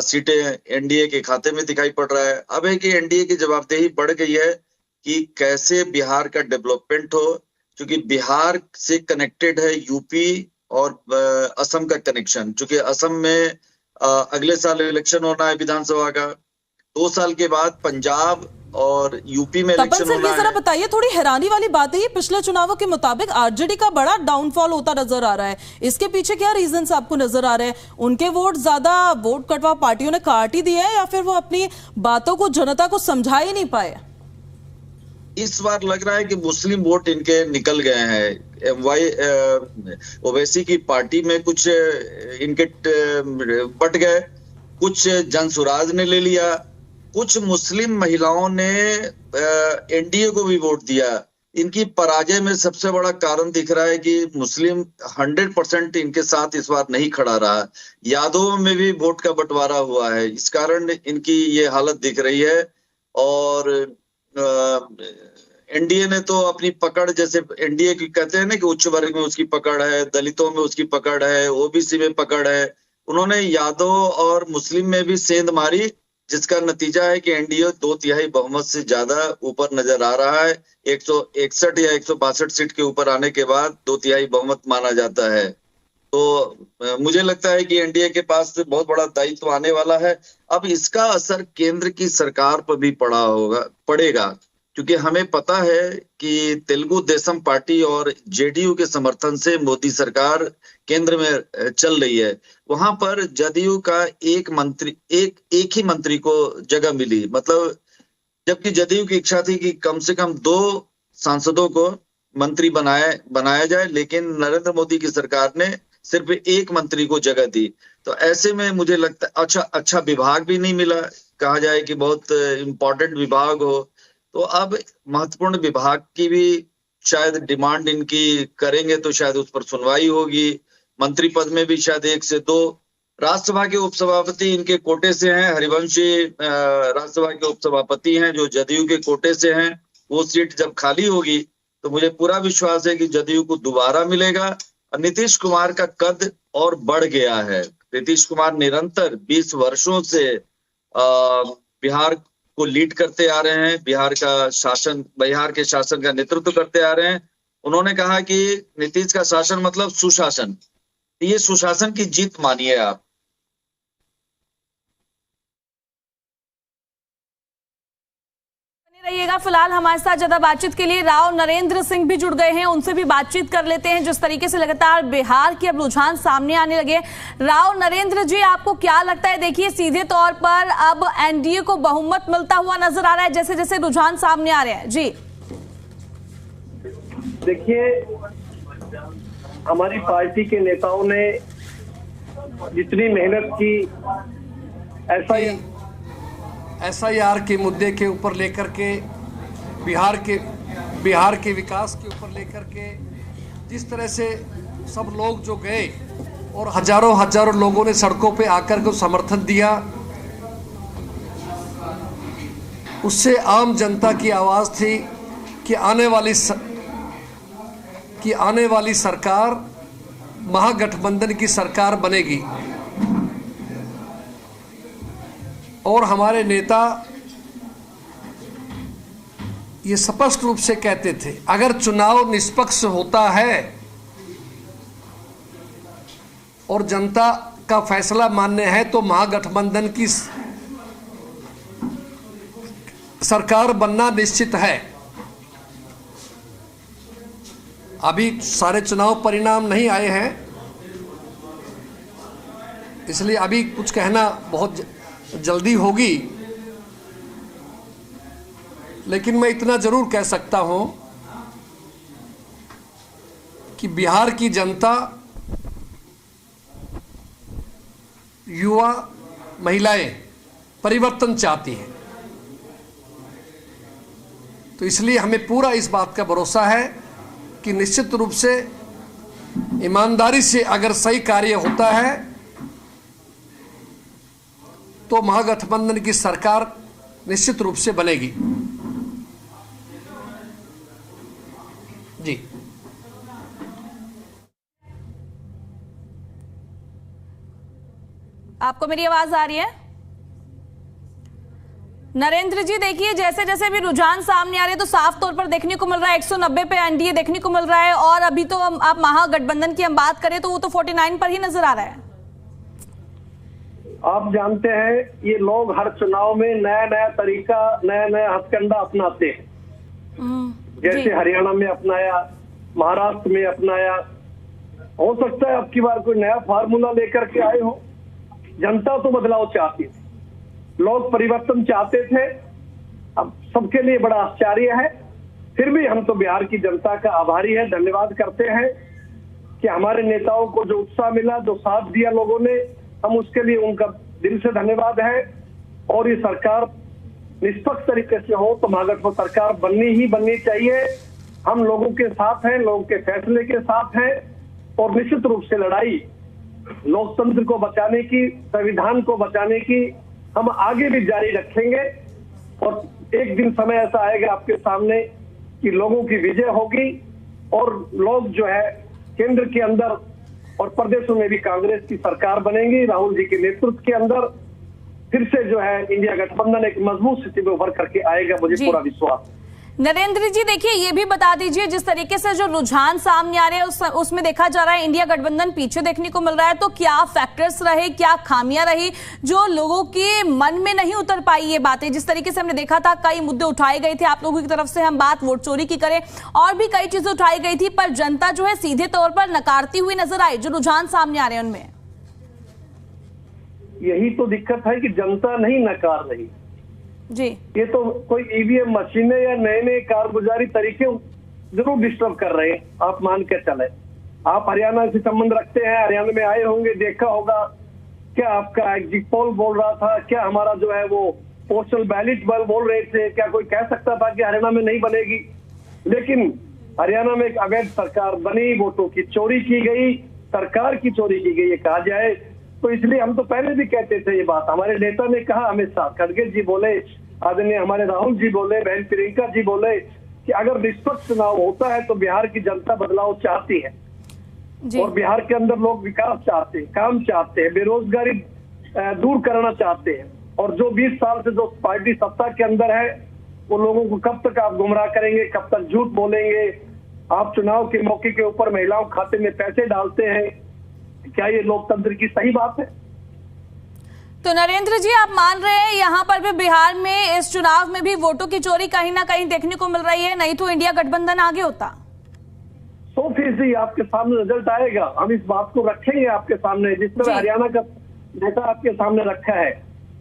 सीटें एनडीए के खाते में दिखाई पड़ रहा है। अब है कि एनडीए की जवाबदेही बढ़ गई है कि कैसे बिहार का डेवलपमेंट हो, क्योंकि बिहार से कनेक्टेड है यूपी और असम का कनेक्शन। क्योंकि असम में अगले साल इलेक्शन होना है विधानसभा का, 2 साल के बाद पंजाब और यूपी में इलेक्शन होना है। जरा बताइए, थोड़ी हैरानी वाली बात है ये, पिछले चुनावों के मुताबिक आरजेडी का बड़ा डाउनफॉल होता नजर आ रहा है। इसके पीछे क्या रीजंस आपको नजर आ रहे हैं? उनके वोट ज्यादा वोट कटवा पार्टियों ने काट ही दिए हैं, या फिर वो अपनी बातों को जनता को समझा ही नहीं पाए? इस बार लग रहा है कि मुस्लिम वोट इनके निकल गए हैं। ओवैसी की पार्टी में कुछ इनके बट गए, कुछ जनसुराज ने ले लिया, कुछ मुस्लिम महिलाओं ने एनडीए को भी वोट दिया। इनकी पराजय में सबसे बड़ा कारण दिख रहा है कि मुस्लिम 100% इनके साथ इस बार नहीं खड़ा रहा। यादवों में भी वोट का बंटवारा हुआ है, इस कारण इनकी ये हालत दिख रही है। और एनडीए ने तो अपनी पकड़, जैसे एनडीए की कहते हैं ना कि उच्च वर्ग में उसकी पकड़ है, दलितों में उसकी पकड़ है, ओबीसी में पकड़ है, उन्होंने यादव और मुस्लिम में भी सेंध मारी, जिसका नतीजा है कि एनडीए 2/3 बहुमत से ज्यादा ऊपर नजर आ रहा है। 161 या 162 सीट के ऊपर आने के बाद 2/3 बहुमत माना जाता है। तो मुझे लगता है कि एनडीए के पास बहुत बड़ा दायित्व आने वाला है। अब इसका असर केंद्र की सरकार पर भी पड़ेगा, क्योंकि हमें पता है कि तेलुगु देशम पार्टी और जेडीयू के समर्थन से मोदी सरकार केंद्र में चल रही है। वहां पर जदयू का एक ही मंत्री को जगह मिली, मतलब जबकि जदयू की इच्छा थी कि कम से कम 2 सांसदों को मंत्री बनाया जाए, लेकिन नरेंद्र मोदी की सरकार ने सिर्फ एक मंत्री को जगह दी। तो ऐसे में मुझे लगता है अच्छा विभाग भी नहीं मिला, कहा जाए कि बहुत इंपॉर्टेंट विभाग हो, तो अब महत्वपूर्ण विभाग की भी शायद डिमांड इनकी करेंगे तो शायद उस पर सुनवाई होगी। मंत्री पद में भी शायद 1 से 2। राज्यसभा के उपसभापति इनके कोटे से हैं, हरिवंशी राज्यसभा के उपसभापति हैं जो जदयू के कोटे से हैं। वो सीट जब खाली होगी तो मुझे पूरा विश्वास है कि जदयू को दोबारा मिलेगा। नीतीश कुमार का कद और बढ़ गया है। नीतीश कुमार निरंतर 20 वर्षों से बिहार को लीड करते आ रहे हैं, बिहार के शासन का नेतृत्व करते आ रहे हैं। उन्होंने कहा कि नीतीश का शासन मतलब सुशासन, ये सुशासन की जीत मानिए आप। रहिएगा। फिलहाल हमारे साथ ज्यादा बातचीत के लिए राव नरेंद्र सिंह भी जुड़ गए हैं, उनसे भी बातचीत कर लेते हैं। जिस तरीके से लगातार बिहार के अब रुझान सामने आने लगे, राव नरेंद्र जी आपको क्या लगता है? देखिए सीधे तौर पर अब एनडीए को बहुमत मिलता हुआ नजर आ रहा है जैसे जैसे रुझान सामने आ रहे हैं। जी देखिए, हमारी पार्टी के नेताओं ने जितनी मेहनत की SIR के मुद्दे के ऊपर लेकर के बिहार के बिहार के विकास के ऊपर लेकर के जिस तरह से सब लोग जो गए और हजारों हजारों लोगों ने सड़कों पे आकर के समर्थन दिया, उससे आम जनता की आवाज़ थी कि आने वाली सरकार महागठबंधन की सरकार बनेगी। और हमारे नेता ये स्पष्ट रूप से कहते थे, अगर चुनाव निष्पक्ष होता है और जनता का फैसला मान्य है तो महागठबंधन की सरकार बनना निश्चित है। अभी सारे चुनाव परिणाम नहीं आए हैं, इसलिए अभी कुछ कहना बहुत जल्दी होगी, लेकिन मैं इतना जरूर कह सकता हूं कि बिहार की जनता, युवा, महिलाएं परिवर्तन चाहती हैं। तो इसलिए हमें पूरा इस बात का भरोसा है कि निश्चित रूप से ईमानदारी से अगर सही कार्य होता है तो महागठबंधन की सरकार निश्चित रूप से बनेगी। जी, आपको मेरी आवाज आ रही है? नरेंद्र जी, देखिए जैसे जैसे भी रुझान सामने आ रहे हैं तो साफ तौर पर देखने को मिल रहा है 190 पे एनडीए देखने को मिल रहा है, और अभी तो आप महागठबंधन की हम बात करें तो वो तो 49 पर ही नजर आ रहा है। आप जानते हैं ये लोग हर चुनाव में नया नया तरीका, नया नया हथकंडा अपनाते हैं। जैसे हरियाणा में अपनाया, महाराष्ट्र में अपनाया, हो सकता है अब की बार कोई नया फार्मूला लेकर के आए हो। जनता तो बदलाव चाहती थी, लोग परिवर्तन चाहते थे, अब सबके लिए बड़ा आश्चर्य है। फिर भी हम तो बिहार की जनता का आभारी है, धन्यवाद करते हैं कि हमारे नेताओं को जो उत्साह मिला, जो साथ दिया लोगों ने, हम उसके लिए उनका दिल से धन्यवाद है। और ये सरकार निष्पक्ष तरीके से हो तो महागठबंधन सरकार बननी चाहिए। हम लोगों के साथ हैं, लोगों के फैसले के साथ हैं, और निश्चित रूप से लड़ाई लोकतंत्र को बचाने की, संविधान को बचाने की हम आगे भी जारी रखेंगे। और एक दिन समय ऐसा आएगा आपके सामने कि लोगों की विजय होगी और लोग जो है केंद्र के अंदर और प्रदेशों में भी कांग्रेस की सरकार बनेगी। राहुल जी के नेतृत्व के अंदर फिर से जो है इंडिया गठबंधन एक मजबूत स्थिति में उभर करके आएगा, मुझे पूरा विश्वास। नरेंद्र जी, देखिए ये भी बता दीजिए, जिस तरीके से जो रुझान सामने आ रहे हैं उसमें देखा जा रहा है इंडिया गठबंधन पीछे देखने को मिल रहा है, तो क्या फैक्टर्स रहे, क्या खामियां रही जो लोगों के मन में नहीं उतर पाई ये बातें? जिस तरीके से हमने देखा था कई मुद्दे उठाए गए थे आप लोगों की तरफ से, हम बात वोट चोरी की करें और भी कई चीजें उठाई गई थी, पर जनता जो है सीधे तौर पर नकारती हुई नजर आई। जो रुझान सामने आ रहे हैं उनमें यही तो दिक्कत है कि जनता नहीं नकार रही जी। ये तो कोई ईवीएम मशीनें या नए नए कारगुजारी तरीके जरूर डिस्टर्ब कर रहे हैं। आप मान के चले, आप हरियाणा से संबंध रखते हैं, हरियाणा में आए होंगे, देखा होगा क्या आपका एग्जिट पोल बोल रहा था, क्या हमारा जो है वो पोस्टल बैलेट बोल रहे थे, क्या कोई कह सकता था कि हरियाणा में नहीं बनेगी? लेकिन हरियाणा में एक अवैध सरकार बनी, वोटों की चोरी की गई, सरकार की चोरी की गई ये कहा जाए तो। इसलिए हम तो पहले भी कहते थे ये बात, हमारे नेता ने कहा हमेशा, खड़गे जी बोले, आदरणीय हमारे राहुल जी बोले, बहन प्रियंका जी बोले कि अगर निष्पक्ष चुनाव होता है तो बिहार की जनता बदलाव चाहती है और बिहार के अंदर लोग विकास चाहते हैं, काम चाहते हैं, बेरोजगारी दूर करना चाहते हैं। और जो 20 साल से जो पार्टी सत्ता के अंदर है वो लोगों को कब तक आप गुमराह करेंगे, कब तक झूठ बोलेंगे? आप चुनाव के मौके के ऊपर महिलाओं खाते में पैसे डालते हैं, क्या ये लोकतंत्र की सही बात है? तो नरेंद्र जी, आप मान रहे हैं यहाँ पर भी बिहार में इस चुनाव में भी वोटों की चोरी कहीं ना कहीं देखने को मिल रही है, नहीं तो इंडिया गठबंधन आगे होता? 100% आपके सामने रिजल्ट आएगा, हम इस बात को रखेंगे आपके सामने। जिस तरह हरियाणा का नेता आपके सामने रखा है,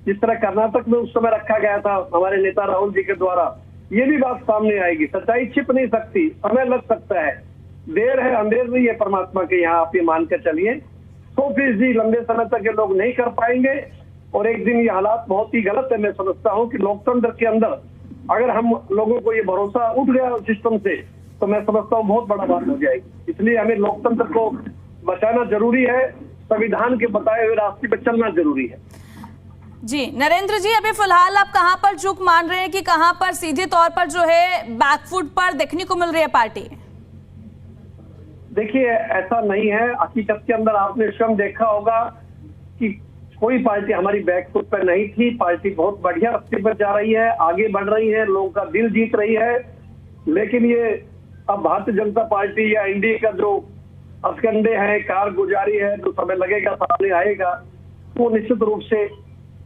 जिस तरह कर्नाटक में उस समय रखा गया था हमारे नेता राहुल जी के द्वारा, ये भी बात सामने आएगी। सच्चाई छिप नहीं सकती, समय लग सकता है, देर है अंधेर नहीं है परमात्मा के यहाँ, आप ये मान कर चलिए। 100% लंबे समय तक ये लोग नहीं कर पाएंगे और एक दिन ये हालात बहुत ही गलत है। मैं समझता हूँ कि लोकतंत्र के अंदर अगर हम लोगों को ये भरोसा उठ गया सिस्टम से, तो मैं समझता हूँ बहुत बड़ा बात हो जाएगी। इसलिए हमें लोकतंत्र को बचाना जरूरी है, संविधान के बताए हुए रास्ते पर चलना जरूरी है। जी नरेंद्र जी, अभी फिलहाल आप कहां पर चूक मान रहे हैं कि कहां पर सीधे तौर पर जो है बैकफुट पर देखने को मिल रही है पार्टी? देखिए, ऐसा नहीं है। हकीकत के अंदर आपने स्वयं देखा होगा कि कोई पार्टी हमारी बैकफुट पर नहीं थी। पार्टी बहुत बढ़िया रास्ते पर जा रही है, आगे बढ़ रही है, लोगों का दिल जीत रही है। लेकिन ये अब भारतीय जनता पार्टी या एनडीए का जो असकंडे हैं, कारगुजारी है, जो समय लगेगा सामने आएगा, वो निश्चित रूप से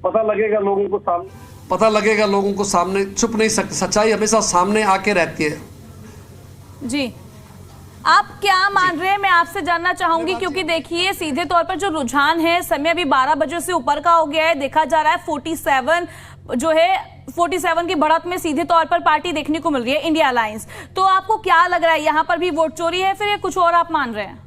पता लगेगा लोगों को सामने। छुप नहीं सकते, सच्चाई हमेशा सामने आके रहती है। जी आप क्या मान रहे हैं, मैं आपसे जानना चाहूंगी, क्योंकि देखिए सीधे तौर पर जो रुझान है, समय अभी 12 बजे से ऊपर का हो गया है, देखा जा रहा है 47 की बढ़त में सीधे तौर पर पार्टी देखने को मिल रही है इंडिया अलायंस। तो आपको क्या लग रहा है, यहाँ पर भी वोट चोरी है फिर कुछ और आप मान रहे हैं?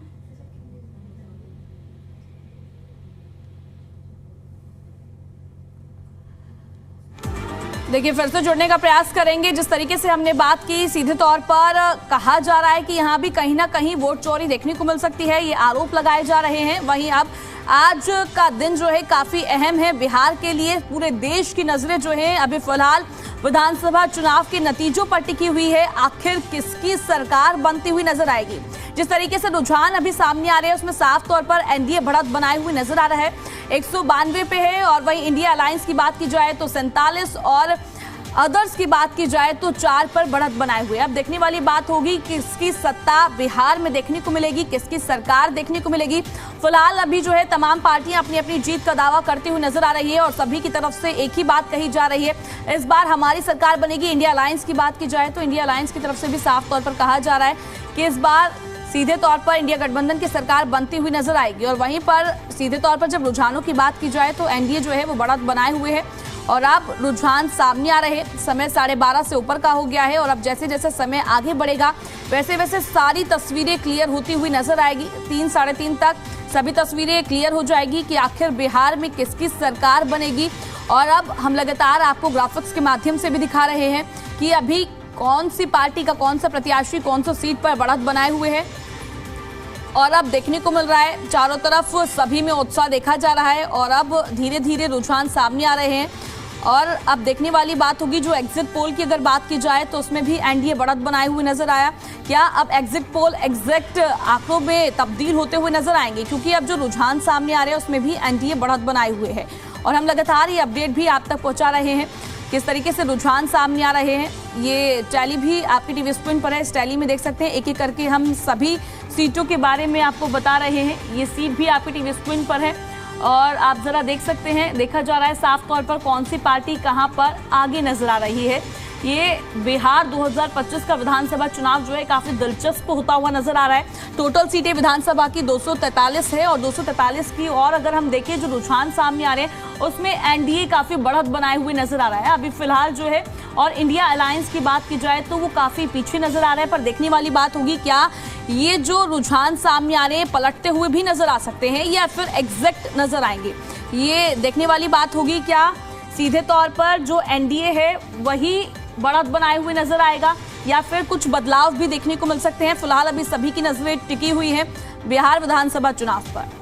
देखिए फिर से जुड़ने का प्रयास करेंगे। जिस तरीके से हमने बात की, सीधे तौर पर कहा जा रहा है कि यहाँ भी कहीं ना कहीं वोट चोरी देखने को मिल सकती है, ये आरोप लगाए जा रहे हैं। वहीं अब आज का दिन जो है काफी अहम है बिहार के लिए। पूरे देश की नजरें जो है अभी फिलहाल विधानसभा चुनाव के नतीजों पर टिकी हुई है। आखिर किसकी सरकार बनती हुई नजर आएगी? जिस तरीके से रुझान अभी सामने आ रहे हैं उसमें साफ तौर पर एनडीए बढ़त बनाए हुए नजर आ रहा है, 192 पे है। और वहीं इंडिया अलायंस की बात की जाए तो 47 और अदर्स की बात की जाए तो 4 पर बढ़त बनाए हुए। अब देखने वाली बात होगी किसकी सत्ता बिहार में देखने को मिलेगी, किसकी सरकार देखने को मिलेगी। फिलहाल अभी जो है तमाम पार्टियां अपनी अपनी जीत का दावा करती हुई नजर आ रही है और सभी की तरफ से एक ही बात कही जा रही है, इस बार हमारी सरकार बनेगी। इंडिया अलायंस की बात की जाए तो इंडिया अलायंस की तरफ से भी साफ तौर पर कहा जा रहा है कि इस बार सीधे तौर पर इंडिया गठबंधन की सरकार बनती हुई नजर आएगी। और वहीं पर सीधे तौर पर जब रुझानों की बात की जाए तो एनडीए जो है वो बढ़त बनाए हुए है और अब रुझान सामने आ रहे। समय 12:30 से ऊपर का हो गया है और अब जैसे जैसे समय आगे बढ़ेगा वैसे वैसे सारी तस्वीरें क्लियर होती हुई नजर आएगी। 3 साढ़े 3 तक सभी तस्वीरें क्लियर हो जाएगी कि आखिर बिहार में किसकी सरकार बनेगी। और अब हम लगातार आपको ग्राफिक्स के माध्यम से भी दिखा रहे हैं कि अभी कौन सी पार्टी का कौन सा प्रत्याशी कौन सा सीट पर बढ़त बनाए हुए है। और अब देखने को मिल रहा है चारों तरफ सभी में उत्साह देखा जा रहा है और अब धीरे धीरे रुझान सामने आ रहे हैं। और अब देखने वाली बात होगी जो एग्जिट पोल की अगर बात की जाए तो उसमें भी एनडीए बढ़त बनाए हुए नजर आया। क्या अब एग्जिट पोल एग्जैक्ट आंकड़ों में तब्दील होते हुए नजर आएंगे, क्योंकि अब जो रुझान सामने आ रहे हैं उसमें भी एनडीए बढ़त बनाए हुए है और हम लगातार ये अपडेट भी आप तक पहुंचा रहे हैं किस तरीके से रुझान सामने आ रहे हैं। ये टैली भी आपकी टीवी स्क्रीन पर है, इस टैली में देख सकते हैं एक एक करके हम सभी सीटों के बारे में आपको बता रहे हैं। ये सीट भी आपकी टीवी स्क्रीन पर है और आप जरा देख सकते हैं, देखा जा रहा है साफ तौर पर कौन सी पार्टी कहां पर आगे नजर आ रही है। ये बिहार 2025 का विधानसभा चुनाव जो है काफी दिलचस्प होता हुआ नजर आ रहा है। टोटल सीटें विधानसभा की 243 है और 243 की और अगर हम देखें जो रुझान सामने आ रहे हैं उसमें एनडीए काफी बढ़त बनाए हुए नजर आ रहा है अभी फिलहाल जो है। और इंडिया अलायंस की बात की जाए तो वो काफी पीछे नजर आ रहा है। पर देखने वाली बात होगी क्या ये जो रुझान सामने आ रहे हैं पलटते हुए भी नजर आ सकते हैं या फिर एग्जैक्ट नजर आएंगे, ये देखने वाली बात होगी। क्या सीधे तौर पर जो एनडीए है वही बढ़त बनाए हुए नजर आएगा या फिर कुछ बदलाव भी देखने को मिल सकते हैं। फिलहाल अभी सभी की नजरें टिकी हुई हैं बिहार विधानसभा चुनाव पर।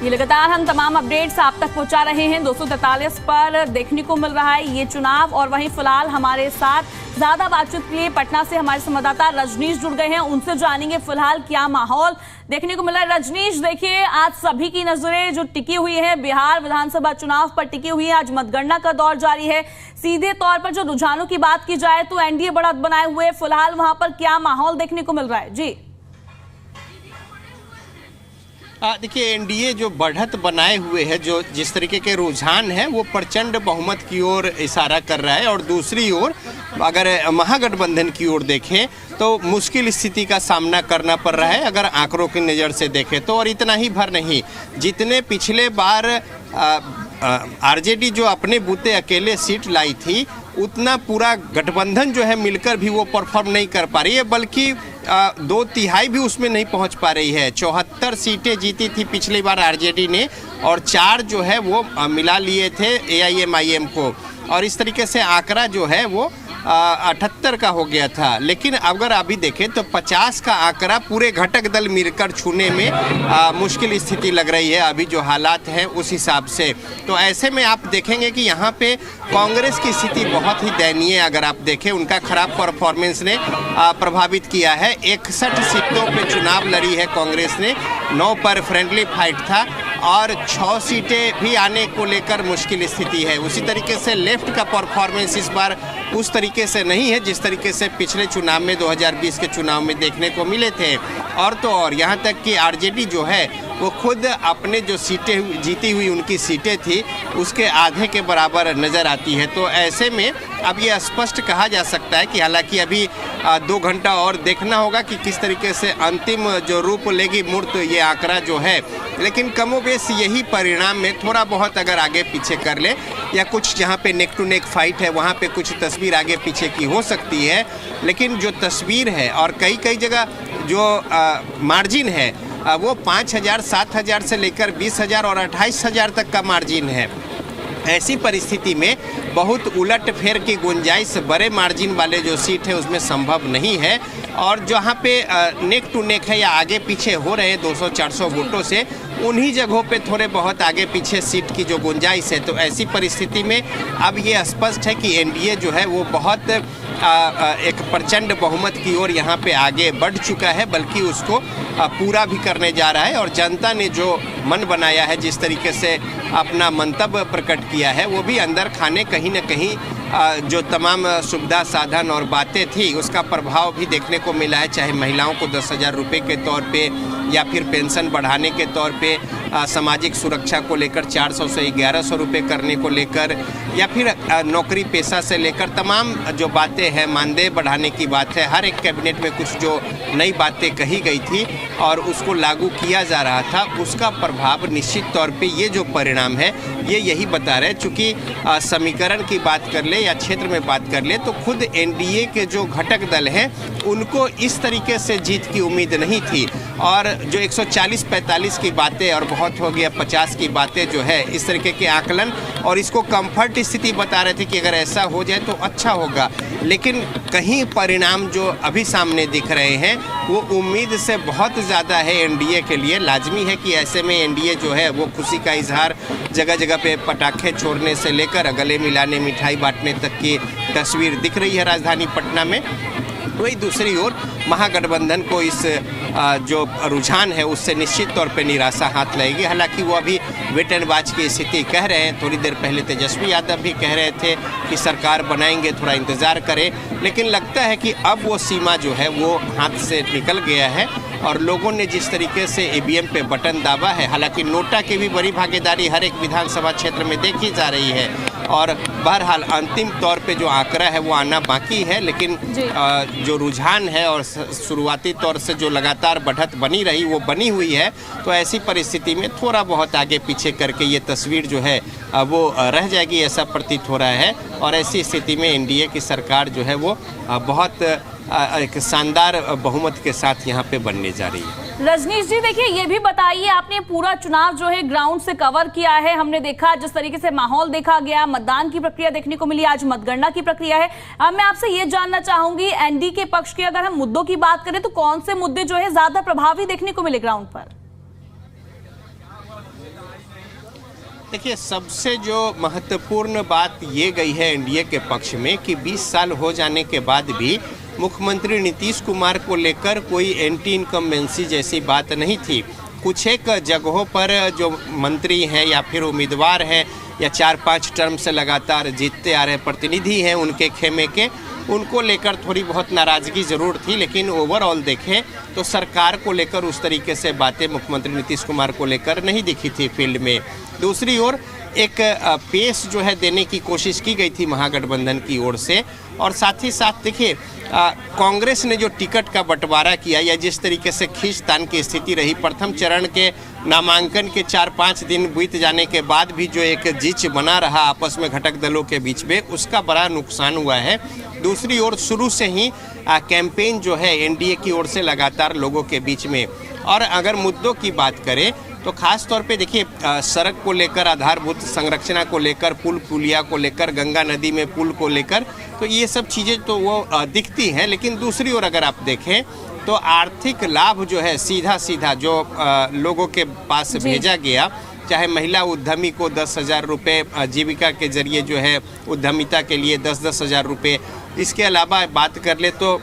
ये लगातार हम तमाम अपडेट्स आप तक पहुंचा रहे हैं। 243 पर देखने को मिल रहा है ये चुनाव और वहीं फिलहाल हमारे साथ ज्यादा बातचीत के लिए पटना से हमारे संवाददाता रजनीश जुड़ गए हैं, उनसे जानेंगे फिलहाल क्या माहौल देखने को मिला है। रजनीश, देखिए आज सभी की नजरें जो टिकी हुई है बिहार विधानसभा चुनाव पर टिकी हुई है। आज मतगणना का दौर जारी है। सीधे तौर पर जो रुझानों की बात की जाए तो एनडीए बढ़त बनाए हुए, फिलहाल वहां पर क्या माहौल देखने को मिल रहा है? जी देखिए, एनडीए जो बढ़त बनाए हुए है, जो जिस तरीके के रुझान है वो प्रचंड बहुमत की ओर इशारा कर रहा है और दूसरी ओर अगर महागठबंधन की ओर देखें तो मुश्किल स्थिति का सामना करना पड़ रहा है अगर आंकड़ों की नज़र से देखें तो। और इतना ही भर नहीं, जितने पिछले बार आरजेडी जो अपने बूते अकेले सीट लाई थी उतना पूरा गठबंधन जो है मिलकर भी वो परफॉर्म नहीं कर पा रही है, बल्कि 2/3 भी उसमें नहीं पहुंच पा रही है। 74 सीटें जीती थी पिछली बार आरजेडी ने और 4 जो है वो मिला लिए थे AIMIM को, और इस तरीके से आंकड़ा जो है वो 78 का हो गया था। लेकिन अगर अभी देखें तो 50 का आंकड़ा पूरे घटक दल मिलकर छूने में मुश्किल स्थिति लग रही है अभी जो हालात हैं उस हिसाब से। तो ऐसे में आप देखेंगे कि यहाँ पे कांग्रेस की स्थिति बहुत ही दयनीय है। अगर आप देखें उनका खराब परफॉर्मेंस ने प्रभावित किया है। 61 सीटों पे चुनाव लड़ी है कांग्रेस ने, 9 पर फ्रेंडली फाइट था और 6 सीटें भी आने को लेकर मुश्किल स्थिति है। उसी तरीके से लेफ्ट का परफॉर्मेंस इस बार उस तरीके से नहीं है जिस तरीके से पिछले चुनाव में 2020 के चुनाव में देखने को मिले थे। और तो और यहाँ तक कि आरजेडी जो है वो खुद अपने जो सीटें जीती हुई उनकी सीटें थी उसके आधे के बराबर नज़र आती है। तो ऐसे में अब ये स्पष्ट कहा जा सकता है कि हालांकि अभी 2 घंटा और देखना होगा कि किस तरीके से अंतिम जो रूप लेगी मूर्त ये आंकड़ा जो है, लेकिन कमोबेश यही परिणाम में थोड़ा बहुत अगर आगे पीछे कर ले या कुछ जहाँ पे नेक टू नेक फाइट है वहाँ पे कुछ तस्वीर आगे पीछे की हो सकती है। लेकिन जो तस्वीर है और कई जगह जो मार्जिन है वो 5,000, 7,000 से लेकर 20,000 और 28,000 तक का मार्जिन है। ऐसी परिस्थिति में बहुत उलट फेर की गुंजाइश बड़े मार्जिन वाले जो सीट है उसमें संभव नहीं है। और जहाँ पे नेक टू नेक है या आगे पीछे हो रहे 200-400 वोटों से, उन्हीं जगहों पे थोड़े बहुत आगे पीछे सीट की जो गुंजाइश है। तो ऐसी परिस्थिति में अब ये स्पष्ट है कि एनडीए जो है वो बहुत एक प्रचंड बहुमत की ओर यहाँ पे आगे बढ़ चुका है, बल्कि उसको पूरा भी करने जा रहा है। और जनता ने जो मन बनाया है, जिस तरीके से अपना मंतव्य प्रकट किया है, वो भी अंदर खाने कहीं न कहीं जो तमाम सुविधा साधन और बातें थी उसका प्रभाव भी देखने को मिला है। चाहे महिलाओं को 10,000 रुपये के तौर पे या फिर पेंशन बढ़ाने के तौर पे, सामाजिक सुरक्षा को लेकर 400 से 1100 रुपये करने को लेकर, या फिर नौकरी पेशा से लेकर तमाम जो बातें हैं, मानदेय बढ़ाने की बात है। हर एक कैबिनेट में कुछ जो नई बातें कही गई थी और उसको लागू किया जा रहा था, उसका प्रभाव निश्चित तौर पे ये जो परिणाम है ये यही बता रहे हैं। चूँकि समीकरण की बात कर ले या क्षेत्र में बात कर ले तो खुद एनडीए के जो घटक दल हैं उनको इस तरीके से जीत की उम्मीद नहीं थी। और जो 140-45 की बातें और बहुत हो गया 50 की बातें जो है, इस तरीके के आकलन और इसको कंफर्ट स्थिति बता रहे थे कि अगर ऐसा हो जाए तो अच्छा होगा। लेकिन कहीं परिणाम जो अभी सामने दिख रहे हैं वो उम्मीद से बहुत ज़्यादा है एनडीए के लिए। लाजमी है कि ऐसे में एनडीए जो है वो खुशी का इजहार जगह जगह पे पटाखे छोड़ने से लेकर गले मिलाने, मिठाई बांटने तक की तस्वीर दिख रही है राजधानी पटना में। वही दूसरी ओर महागठबंधन को इस जो रुझान है उससे निश्चित तौर पे निराशा हाथ लगेगी। हालांकि वो अभी वेट एंड वॉच की स्थिति कह रहे हैं। थोड़ी देर पहले तेजस्वी यादव भी कह रहे थे कि सरकार बनाएंगे, थोड़ा इंतज़ार करें। लेकिन लगता है कि अब वो सीमा जो है वो हाथ से निकल गया है और लोगों ने जिस तरीके से ईवीएम पे बटन दाबा है, हालांकि नोटा की भी बड़ी भागीदारी हर एक विधानसभा क्षेत्र में देखी जा रही है। और बहरहाल अंतिम तौर पे जो आंकड़ा है वो आना बाकी है, लेकिन जो रुझान है और शुरुआती तौर से जो लगातार बढ़त बनी रही वो बनी हुई है। तो ऐसी परिस्थिति में थोड़ा बहुत आगे पीछे करके ये तस्वीर जो है वो रह जाएगी, ऐसा प्रतीत हो रहा है। और ऐसी स्थिति में एनडीए की सरकार जो है वो बहुत एक शानदार बहुमत के साथ यहाँ पे बनने जा रही है। रजनीश जी, देखिए ये भी बताइए, आपने पूरा चुनाव जो है ग्राउंड से कवर किया है, हमने देखा जिस तरीके से माहौल देखा गया, मतदान की प्रक्रिया देखने को मिली, आज मतगणना की प्रक्रिया है। अब मैं आपसे ये जानना चाहूंगी, एनडीए के पक्ष के अगर हम मुद्दों की बात करें तो कौन से मुद्दे जो है ज्यादा प्रभावी देखने को मिले ग्राउंड पर? देखिए, सबसे जो महत्वपूर्ण बात ये गई है एनडीए के पक्ष में कि 20 साल हो जाने के बाद भी मुख्यमंत्री नीतीश कुमार को लेकर कोई एंटी इनकम्बेंसी जैसी बात नहीं थी। कुछ एक जगहों पर जो मंत्री हैं या फिर उम्मीदवार हैं या 4-5 टर्म से लगातार जीतते आ रहे प्रतिनिधि हैं उनके खेमे के, उनको लेकर थोड़ी बहुत नाराज़गी ज़रूर थी। लेकिन ओवरऑल देखें तो सरकार को लेकर उस तरीके से बातें मुख्यमंत्री नीतीश कुमार को लेकर नहीं दिखी थी फील्ड में। दूसरी ओर एक पेस जो है देने की कोशिश की गई थी महागठबंधन की ओर से। और साथ ही साथ देखिए, कांग्रेस ने जो टिकट का बंटवारा किया या जिस तरीके से खींचतान की स्थिति रही, प्रथम चरण के नामांकन के 4-5 दिन बीत जाने के बाद भी जो एक जिच बना रहा आपस में घटक दलों के बीच में, उसका बड़ा नुकसान हुआ है। दूसरी ओर शुरू से ही कैंपेन जो है एनडीए की ओर से लगातार लोगों के बीच में। और अगर मुद्दों की बात करें तो खास तौर पे देखिए सड़क को लेकर, आधारभूत संरचना को लेकर, पुल पुलिया को लेकर, गंगा नदी में पुल को लेकर, तो ये सब चीज़ें तो वो दिखती हैं। लेकिन दूसरी ओर अगर आप देखें तो आर्थिक लाभ जो है सीधा सीधा जो लोगों के पास भेजा गया, चाहे महिला उद्यमी को 10,000 रुपये जीविका के जरिए जो है उद्यमिता के लिए 10-10 हज़ार रुपये। इसके अलावा बात कर ले तो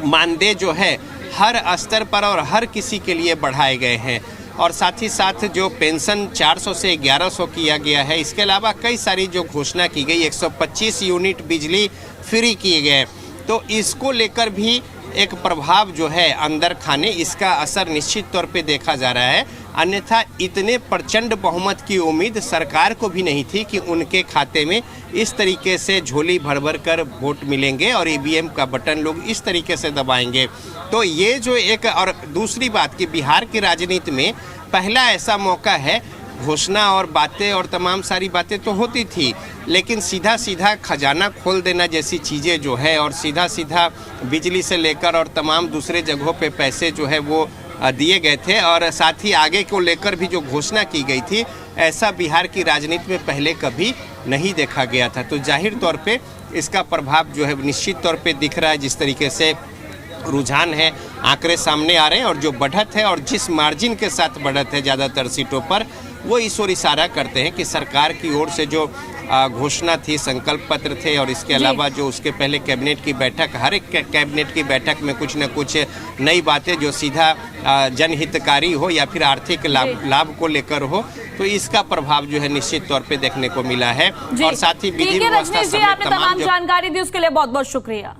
मानदेय जो है हर स्तर पर और हर किसी के लिए बढ़ाए गए हैं। और साथ ही साथ जो पेंशन 400 से 1100 किया गया है। इसके अलावा कई सारी जो घोषणा की गई, 125 यूनिट बिजली फ्री किए गए, तो इसको लेकर भी एक प्रभाव जो है अंदर खाने, इसका असर निश्चित तौर पे देखा जा रहा है। अन्यथा इतने प्रचंड बहुमत की उम्मीद सरकार को भी नहीं थी कि उनके खाते में इस तरीके से झोली भर भर कर वोट मिलेंगे और ईवीएम का बटन लोग इस तरीके से दबाएंगे। तो ये जो एक, और दूसरी बात कि बिहार की राजनीति में पहला ऐसा मौका है, घोषणा और बातें और तमाम सारी बातें तो होती थी, लेकिन सीधा सीधा खजाना खोल देना जैसी चीज़ें जो है, और सीधा सीधा बिजली से लेकर और तमाम दूसरे जगहों पे पैसे जो है वो दिए गए थे, और साथ ही आगे को लेकर भी जो घोषणा की गई थी, ऐसा बिहार की राजनीति में पहले कभी नहीं देखा गया था। तो जाहिर तौर पे इसका प्रभाव जो है निश्चित तौर पे दिख रहा है। जिस तरीके से रुझान है, आंकड़े सामने आ रहे हैं, और जो बढ़त है और जिस मार्जिन के साथ बढ़त है ज़्यादातर सीटों पर, वो इस ओर इशारा करते हैं कि सरकार की ओर से जो घोषणा थी, संकल्प पत्र थे, और इसके अलावा जो उसके पहले कैबिनेट की बैठक, हर एक कैबिनेट की बैठक में कुछ न कुछ नई बातें जो सीधा जनहितकारी हो या फिर आर्थिक लाभ को लेकर हो, तो इसका प्रभाव जो है निश्चित तौर पे देखने को मिला है। और साथ ही विधि व्यवस्था आपने तमाम जानकारी दी, उसके लिए बहुत बहुत शुक्रिया।